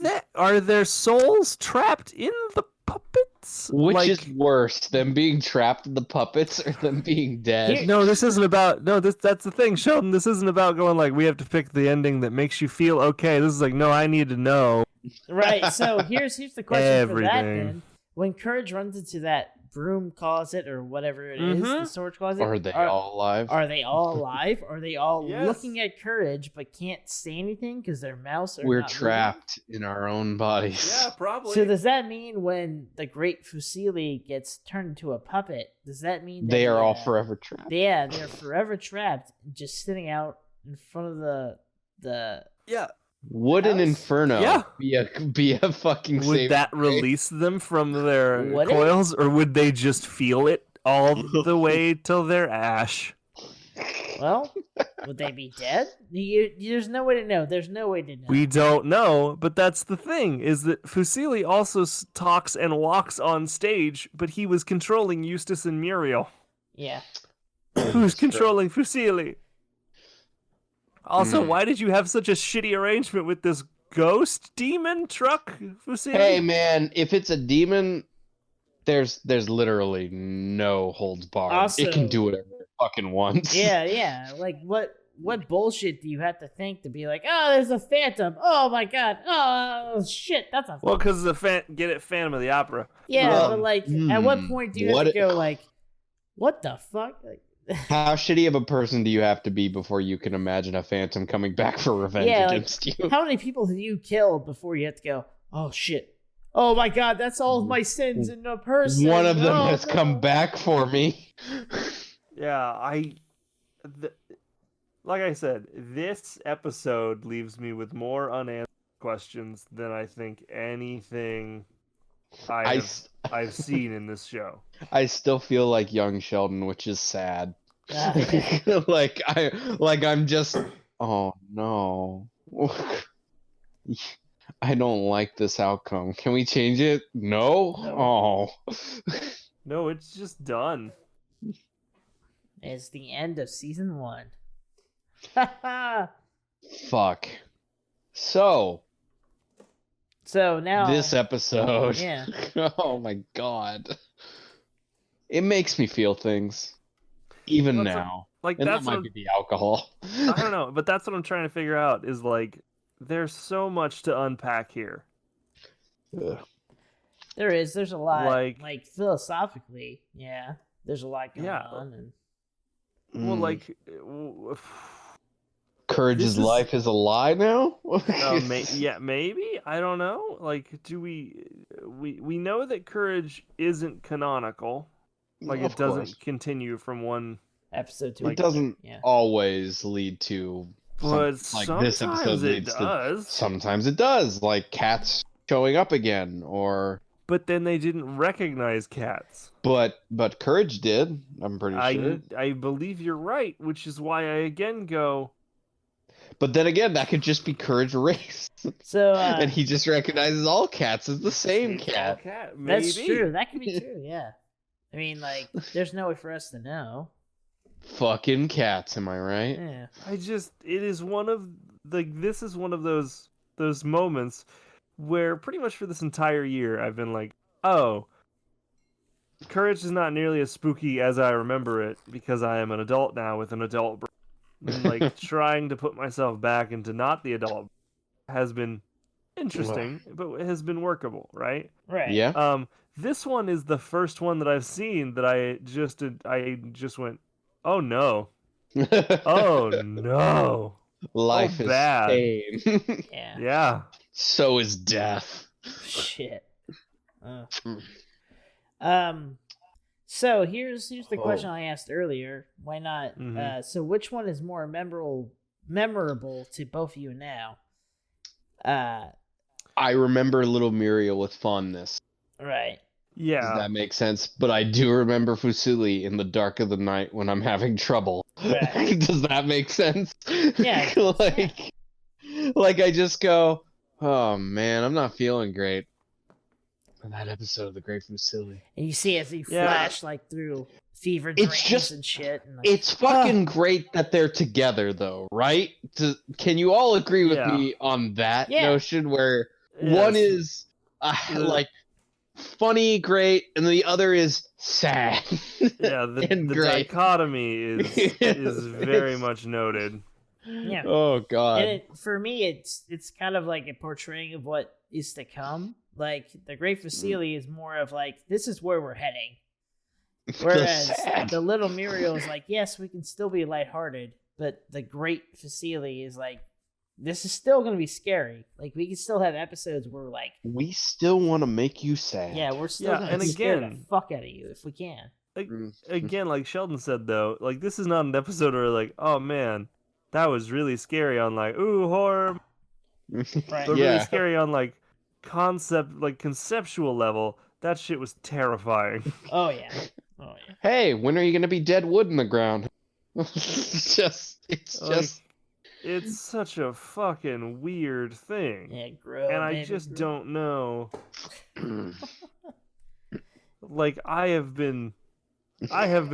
their souls trapped in the puppets? Which is worse, them being trapped in the puppets or them being dead? No, this isn't about. No, that's the thing, Sheldon. This isn't about going like we have to pick the ending that makes you feel okay. This is like, no, I need to know. Right. So here's the question for that then. When Courage runs into that broom closet or whatever it is, the storage closet, Are they all alive? Are they all alive? Are they all Yes. looking at Courage but can't say anything because their mouths are We're not trapped in our own bodies. Yeah, probably. So does that mean when the great Fusili gets turned into a puppet, does that mean that they are all forever trapped? Yeah, they're forever trapped, just sitting out in front of the Yeah. Would an inferno be a fucking Would saving that grace? release them from their Would it? coils, or would they just feel it all the way till their ash? Well, would they be dead? There's no way to know. There's no way to know. We don't know, but that's the thing, is that Fusili also talks and walks on stage, but he was controlling Eustace and Muriel. Yeah. Who's controlling Fusili? Also, why did you have such a shitty arrangement with this ghost demon truck, Fusili? Hey man, if it's a demon, there's literally no holds barred. Also, it can do whatever it fucking wants. Yeah. Like what bullshit do you have to think to be like, oh, there's a phantom. Oh my god. Oh shit, that's a Well, because the Phantom of the Opera. Yeah, but like, at what point do you have to go like, what the fuck? Like, how shitty of a person do you have to be before you can imagine a phantom coming back for revenge against you? How many people have you killed before you have to go, oh shit, oh my god, that's all of my sins in a person. One of them has come back for me. Yeah, like I said, this episode leaves me with more unanswered questions than I think anything I've seen in this show. I still feel like young Sheldon, which is sad. I'm just, oh no. I don't like this outcome. Can we change it? No? No. Oh. No, it's just done. It's the end of season 1. Fuck. So now this episode. Yeah. Oh my god. It makes me feel things. Even now. Like And that's that might be the alcohol. I don't know, but that's what I'm trying to figure out is like there's so much to unpack here. There's a lot Like philosophically, yeah. There's a lot going on and well, like Courage's life is a lie now? maybe. I don't know. Like, do we know that Courage isn't canonical. Like, it doesn't continue from one episode to it doesn't always lead to but like this episode leads does. Sometimes it does, like cats showing up again, or but then they didn't recognize cats. But Courage did, I'm pretty sure. I believe you're right, which is why I again go. But then again, that could just be Courage race. So and he just recognizes all cats as the same cat. Maybe. That's true. That could be true, yeah. I mean, like, there's no way for us to know. Fucking cats, am I right? Yeah. It is one of this is one of those moments where pretty much for this entire year I've been like, oh, Courage is not nearly as spooky as I remember it because I am an adult now with an adult brain. And like trying to put myself back into not the adult has been interesting, but it has been workable, right? Right. Yeah. This one is the first one that I've seen that I just went, oh no. Oh no. Life is bad. pain. Yeah. Yeah. So is death. Shit. So here's the question I asked earlier. Why not? Mm-hmm. So which one is more memorable to both of you now? I remember little Muriel with fondness. Right. Yeah. Does that make sense? But I do remember Fusili in the dark of the night when I'm having trouble. Right. Does that make sense? Yeah. like I just go, oh man, I'm not feeling great. In that episode of The Great Fusili. And you see as he flash like through fever It's dreams and shit. And like, it's fucking great that they're together though, right? Can you all agree with me on that notion where one is like funny, great, and the other is sad. Yeah, the dichotomy is very much noted. Yeah. Oh god. And for me, it's kind of like a portraying of what is to come. Like the Great Fusilli is more of like this is where we're heading, whereas the little Muriel is like, yes, we can still be lighthearted, but the Great Fusilli is like, this is still going to be scary. Like we can still have episodes where like we still want to make you sad. Yeah, we're still going to scare the fuck out of you if we can. Like, again, like Sheldon said though, like this is not an episode where like, oh man, that was really scary on like ooh horror, right? But really scary on like conceptual level. That shit was terrifying. Oh yeah. Hey, when are you gonna be dead wood in the ground? it's just it's such a fucking weird thing. Yeah, grow, and I just don't know. Like I have been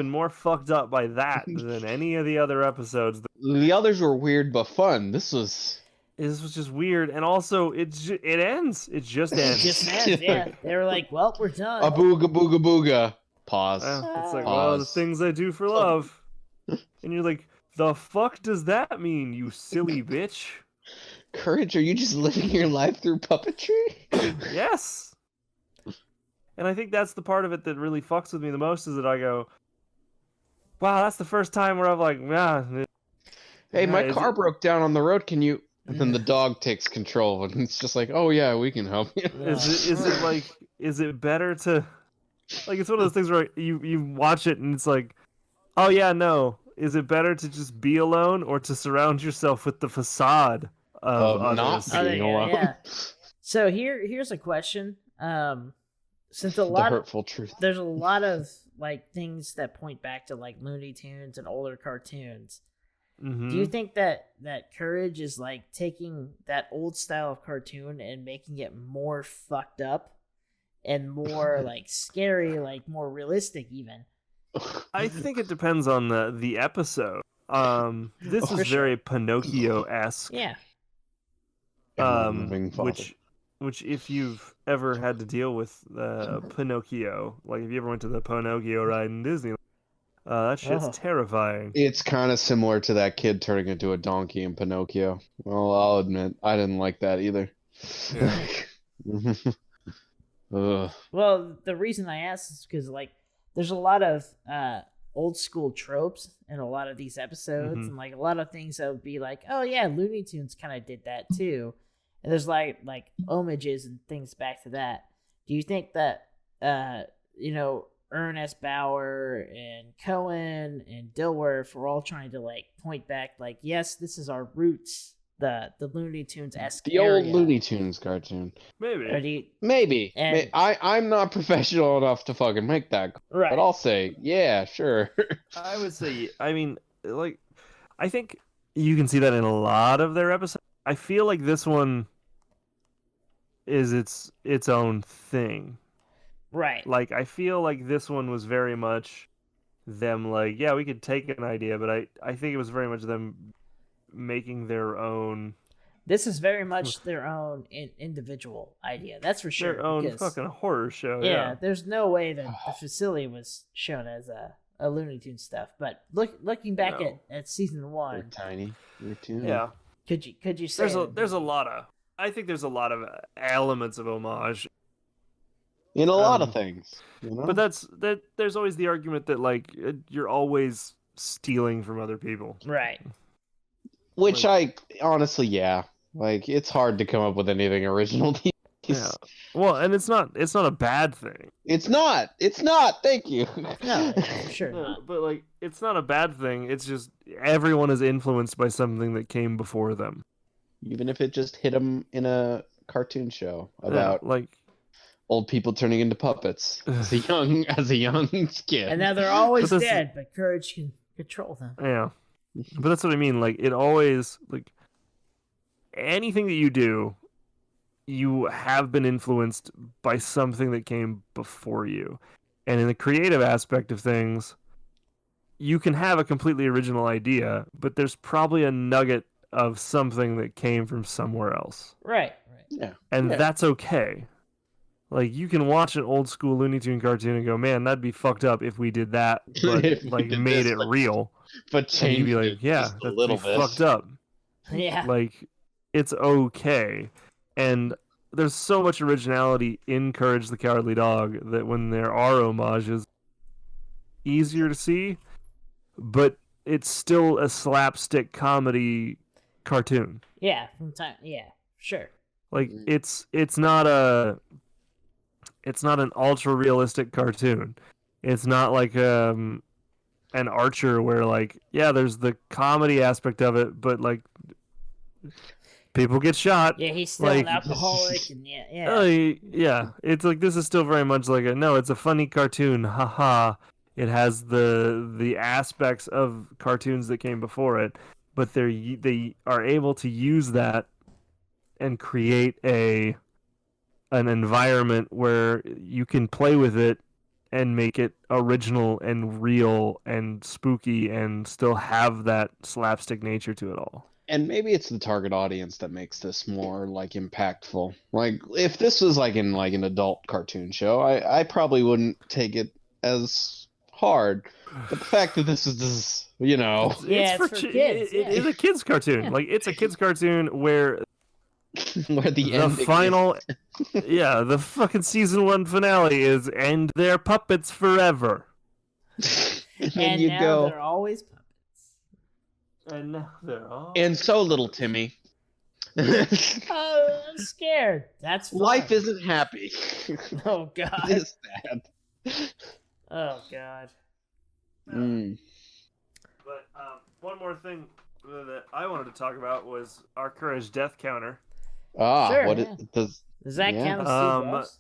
more fucked up by that than any of the other episodes. The others were weird but fun. This was just weird, and also it ends. It just ends. Yeah. They were like, "Well, we're done." A booga booga booga. Pause. It's like, well, the things I do for love, and you're like, the fuck does that mean, you silly bitch? Courage, are you just living your life through puppetry? Yes. And I think that's the part of it that really fucks with me the most is that I go, wow, that's the first time where I'm like, hey, my car broke down on the road. Can you? And then the dog takes control, and it's just like, oh yeah, we can help you. Is it better to, like, it's one of those things where you watch it and it's like, oh yeah, no. Is it better to just be alone or to surround yourself with the facade of others? Not being alone. Yeah. So here's a question. Since hurtful truth. There's a lot of like things that point back to like Looney Tunes and older cartoons. Mm-hmm. Do you think that Courage is like taking that old style of cartoon and making it more fucked up and more like scary, like more realistic even? I think it depends on the episode. This is very Pinocchio-esque. Yeah. Which if you've ever had to deal with Pinocchio, like if you ever went to the Pinocchio ride in Disney, that shit's terrifying. It's kind of similar to that kid turning into a donkey in Pinocchio. Well, I'll admit, I didn't like that either. Yeah. Well, the reason I asked is because like there's a lot of old school tropes in a lot of these episodes, and like a lot of things that would be like, oh yeah, Looney Tunes kind of did that too, and there's like homages and things back to that. Do you think that Ernest Bauer and Cohen and Dilworth were all trying to like point back, like, yes, this is our roots, the Looney Tunes-esque the old Looney Tunes cartoon? Maybe. And I'm not professional enough to fucking make that, right? But I'll say, yeah, sure. I would say, I mean, like, I think you can see that in a lot of their episodes. I feel like this one is its own thing. Right. Like, I feel like this one was very much them, like, yeah, we could take an idea, but I think it was very much them making their own. This is very much their own individual idea. That's for sure. Their own fucking horror show. Yeah, there's no way that the Fusilli was shown as a Looney Tunes stuff. But looking back at season 1, they're tiny. They're tiny. Yeah. Could you say there's a lot of, I think there's a lot of elements of homage in a lot of things, you know? But there's always the argument that like you're always stealing from other people, right? Which I honestly, yeah, like it's hard to come up with anything original. Yeah. Well, and it's not a bad thing. It's not. Thank you. No, sure no, not. But like, it's not a bad thing. It's just everyone is influenced by something that came before them. Even if it just hit them in a cartoon show about like old people turning into puppets as a young kid. And now they're always dead, but Courage can control them. Yeah. But that's what I mean. Like, it always, like, anything that you do, you have been influenced by something that came before you. And in the creative aspect of things, you can have a completely original idea, but there's probably a nugget of something that came from somewhere else. Right. Yeah. And that's okay. Like, you can watch an old school Looney Tune cartoon and go, man, that'd be fucked up if we did that, but like made it real. But change, you'd be like, yeah, that's a little bit fucked up. Yeah. Like, it's okay. And there's so much originality in Courage the Cowardly Dog that when there are homages, easier to see, but it's still a slapstick comedy cartoon. Yeah, sure. Like, it's not an ultra realistic cartoon. It's not like an Archer where like, yeah, there's the comedy aspect of it, but like people get shot. Yeah, he's still an alcoholic, and yeah. It's like, this is still very much like it's a funny cartoon, haha. It has the aspects of cartoons that came before it, but they are able to use that and create an environment where you can play with it and make it original and real and spooky and still have that slapstick nature to it all. And maybe it's the target audience that makes this more like impactful. Like, if this was like in like an adult cartoon show, I probably wouldn't take it as hard. But the fact that this is it's for kids. It is a kids cartoon. Yeah. Like, it's a kids cartoon where the final the fucking season 1 finale is "and they're puppets forever." And you now go, they're always puppets. And now they're all. And so, little Timmy. Oh, I'm scared. That's fun. Life isn't happy. Oh God. It's sad. Oh God. But one more thing that I wanted to talk about was our Courage death counter. Ah, sure, what yeah. does that count as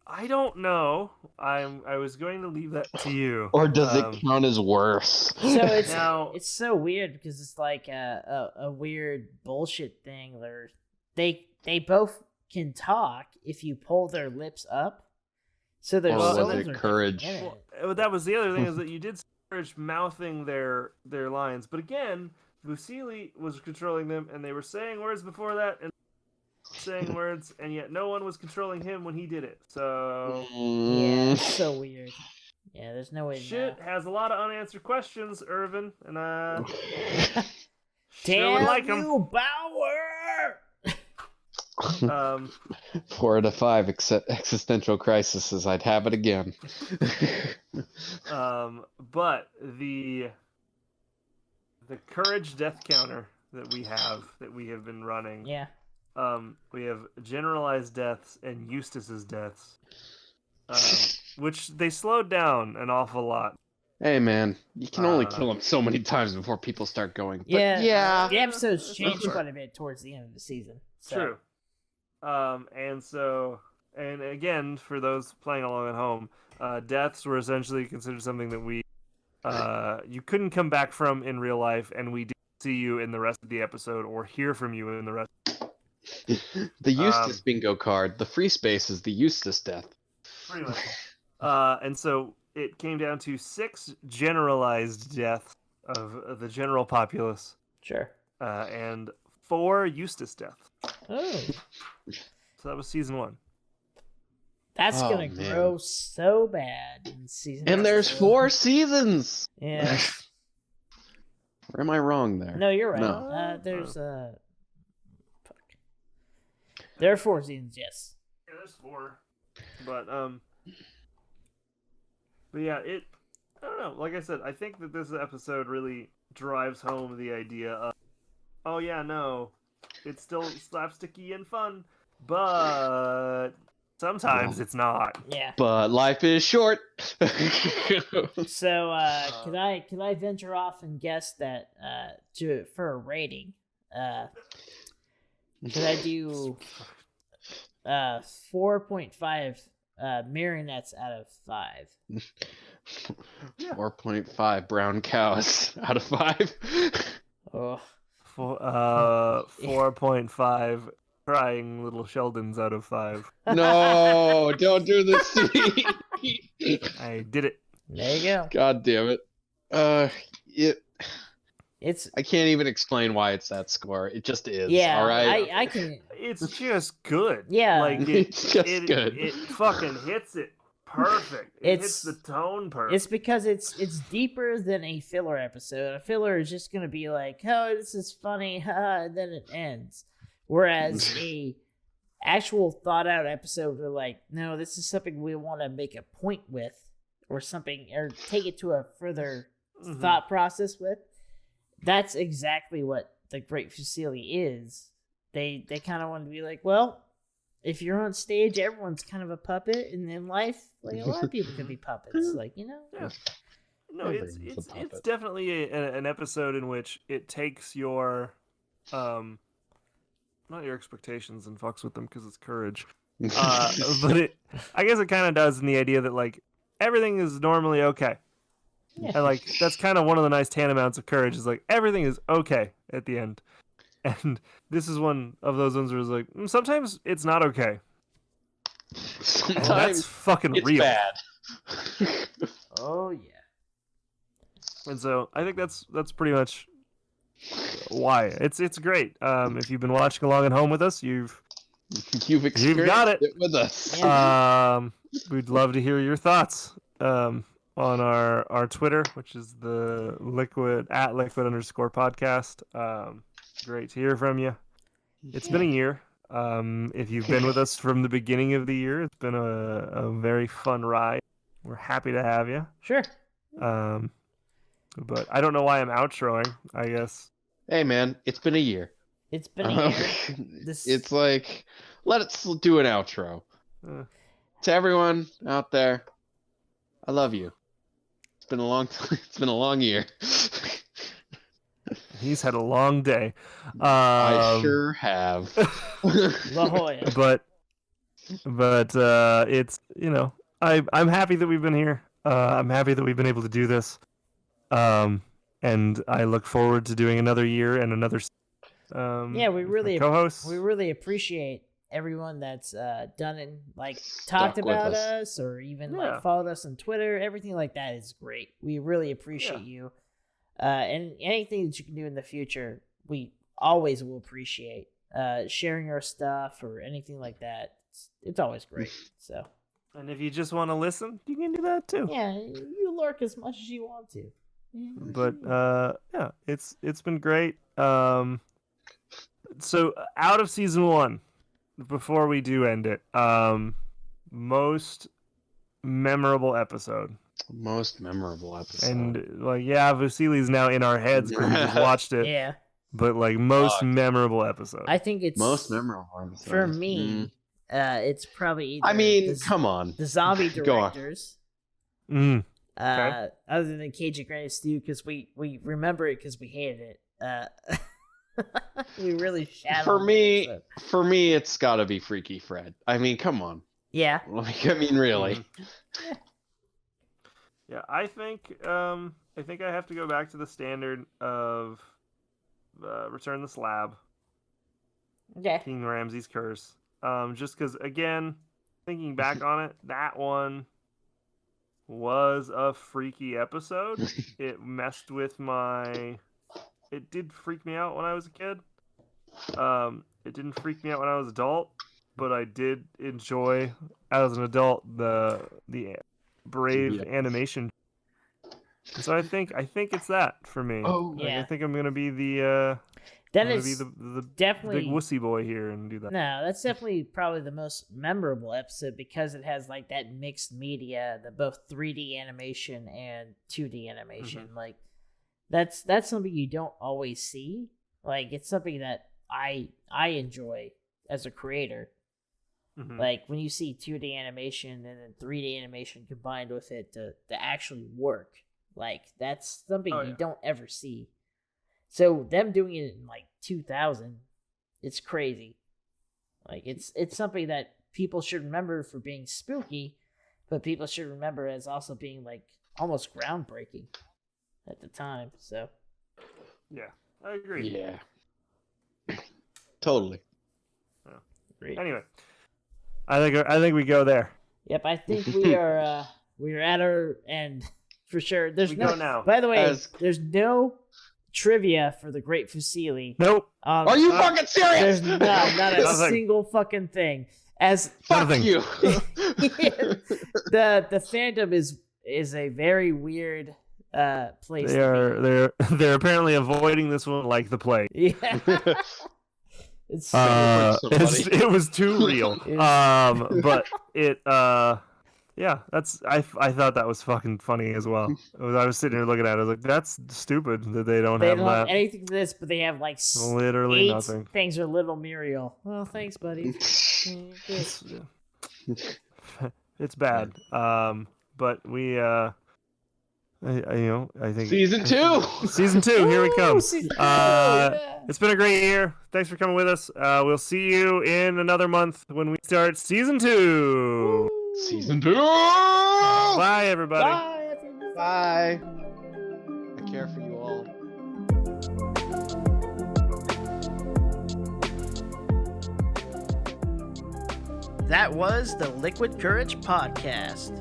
I don't know. I was going to leave that to you. Or does it count as worse? So it's so weird because it's like a weird bullshit thing where they both can talk if you pull their lips up. So there's courage. Well, that was the other thing is that you did see Courage mouthing their lines, but again, Fusili was controlling them, and they were saying words before that, and saying words, and yet no one was controlling him when he did it. So yeah, it's so weird. Yeah, there's no way. Shit has a lot of unanswered questions, Irvin, and damn would like you, Bauer! 4 out of 5 existential crises. I'd have it again. But the courage death counter that we have been running. Yeah. We have generalized deaths and Eustace's deaths, which they slowed down an awful lot. Hey man, you can only kill them so many times before people start going. But yeah. The episodes changed quite a bit towards the end of the season. So. True. And again, for those playing along at home, deaths were essentially considered something that you couldn't come back from in real life, and we didn't see you in the rest of the episode or hear from you in the rest. The Eustace bingo card. The free space is the Eustace death. Pretty much. And so it came down to 6 generalized deaths of the general populace. Sure. And 4 Eustace deaths. Oh. So that was season 1. That's gonna grow so bad in season. And there's 4 seasons. Yeah. Or am I wrong there? No, you're right. No. There's There are 4 seasons, yes. Yeah, there's 4. But yeah, I don't know. Like I said, I think that this episode really drives home the idea of, oh yeah, no, it's still slapsticky and fun, but sometimes it's not. Yeah. But life is short. So, can I venture off and guess that for a rating, could I do 4.5 marionettes out of 5? 4.5 brown cows out of 5. Oh. 4.5 crying little Sheldons out of 5. No, don't do this to me. I did it. There you go. God damn it. It's. I can't even explain why it's that score. It just is. Yeah. All right. I can. It's just good. Yeah. Like it's just good. It fucking hits it perfect. It hits the tone perfect. It's because it's deeper than a filler episode. A filler is just gonna be like, oh, this is funny, and then it ends. Whereas a actual thought out episode, we're like, no, this is something we want to make a point with, or something, or take it to a further thought process with. That's exactly what the Great Fusilli is. They kind of want to be like, well, if you're on stage, everyone's kind of a puppet, and in life, like a lot of people can be puppets. Like, you know. Yeah. No, it's definitely an episode in which it takes your not your expectations and fucks with them because it's courage. But I guess it kind of does in the idea that like everything is normally okay. Yeah. And like that's kind of one of the nice tantamounts of courage is like everything is okay at the end. And this is one of those ones where it's like sometimes it's not okay. Sometimes that's fucking it's real. Bad. Oh yeah. And so I think that's pretty much why it's great. If you've been watching along at home with us, you've got it with us. We'd love to hear your thoughts on our Twitter, which is the @liquid_podcast. Great to hear from you. It's been a year. If you've been with us from the beginning of the year, it's been a very fun ride. We're happy to have you. Sure. But I don't know why I'm outroing, I guess. Hey, man, it's been a year. It's been a year. It's like, let's do an outro. To everyone out there, I love you. It's been a long time. It's been a long year. He's had a long day. I sure have. La Jolla. But But it's, I'm happy that we've been here. I'm happy that we've been able to do this. And I look forward to doing another year and another. Yeah, we really co-hosts. We really appreciate everyone that's done it, like talked about us, or even like followed us on Twitter. Everything like that is great. We really appreciate you. And anything that you can do in the future, we always will appreciate. Sharing our stuff or anything like that. It's always great. So. And if you just want to listen, you can do that too. Yeah, you lurk as much as you want to. But yeah, it's been great. So out of season 1, before we do end it, most memorable episode. Most memorable episode. And Fusili's now in our heads because we just watched it. Yeah. But like most memorable episode. I think it's most memorable episode. For me. It's probably come on. The zombie directors. Okay. Other than Cage and Granny Stew, because we remember it because we hated it. We really shat for me, it's got to be Freaky Fred. I mean, come on. Yeah. I mean, really. Yeah, I think I have to go back to the standard of Return the Slab. Okay. King Ramses' Curse. Just because, again, thinking back on it, that one was a freaky episode. It messed with it did freak me out when I was a kid. It didn't freak me out when I was an adult, but I did enjoy, as an adult, the brave animation. So I think it's that for me. Oh, yeah. I think I'm gonna be the definitely big wussy boy here and do that. No, that's definitely probably the most memorable episode because it has like that mixed media, the both 3D animation and 2D animation. Mm-hmm. Like that's something you don't always see. Like it's something that I enjoy as a creator. Mm-hmm. Like when you see 2D animation and then 3D animation combined with it to actually work. Like that's something you don't ever see. So them doing it in like 2000, it's crazy. Like it's something that people should remember for being spooky, but people should remember as also being like almost groundbreaking at the time. So yeah, I agree. Yeah, totally. Oh, great. Anyway, I think we go there. Yep, I think we are we're at our end for sure. Go now. By the way, there's no trivia for the Great Fusilli. Nope. Are you fucking serious? There's not a single fucking thing. Fuck you. The fandom is a very weird place. They're apparently avoiding this one like the plague. Yeah. It was too real. But it yeah, I thought that was fucking funny as well. I was sitting here looking at it, I was like, that's stupid that they don't have anything for this, but they have like literally 8 nothing. Things are little Muriel. Well, thanks, buddy. It's bad. But we I think season 2. Season 2, here we come. Yeah. It's been a great year. Thanks for coming with us. We'll see you in another month when we start season 2. Season 2. Bye, everybody. Bye, everybody. Bye. I care for you all. That was the Liquid Courage Podcast.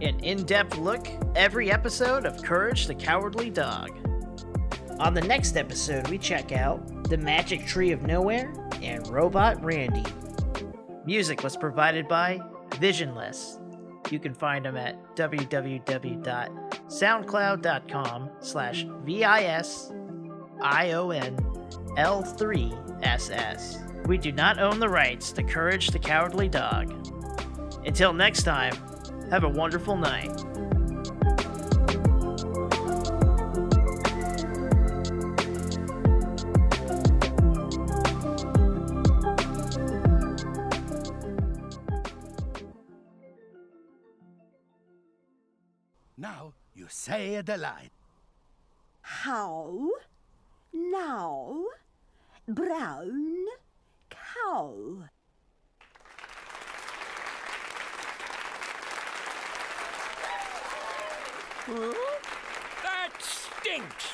An in-depth look every episode of Courage the Cowardly Dog. On the next episode, we check out The Magic Tree of Nowhere and Robot Randy. Music was provided by Visionless. You can find them at www.soundcloud.com/VISIONL3SS. We do not own the rights to Courage the Cowardly Dog. Until next time, have a wonderful night. Now you say the line. How? Now? Brown cow. That stinks!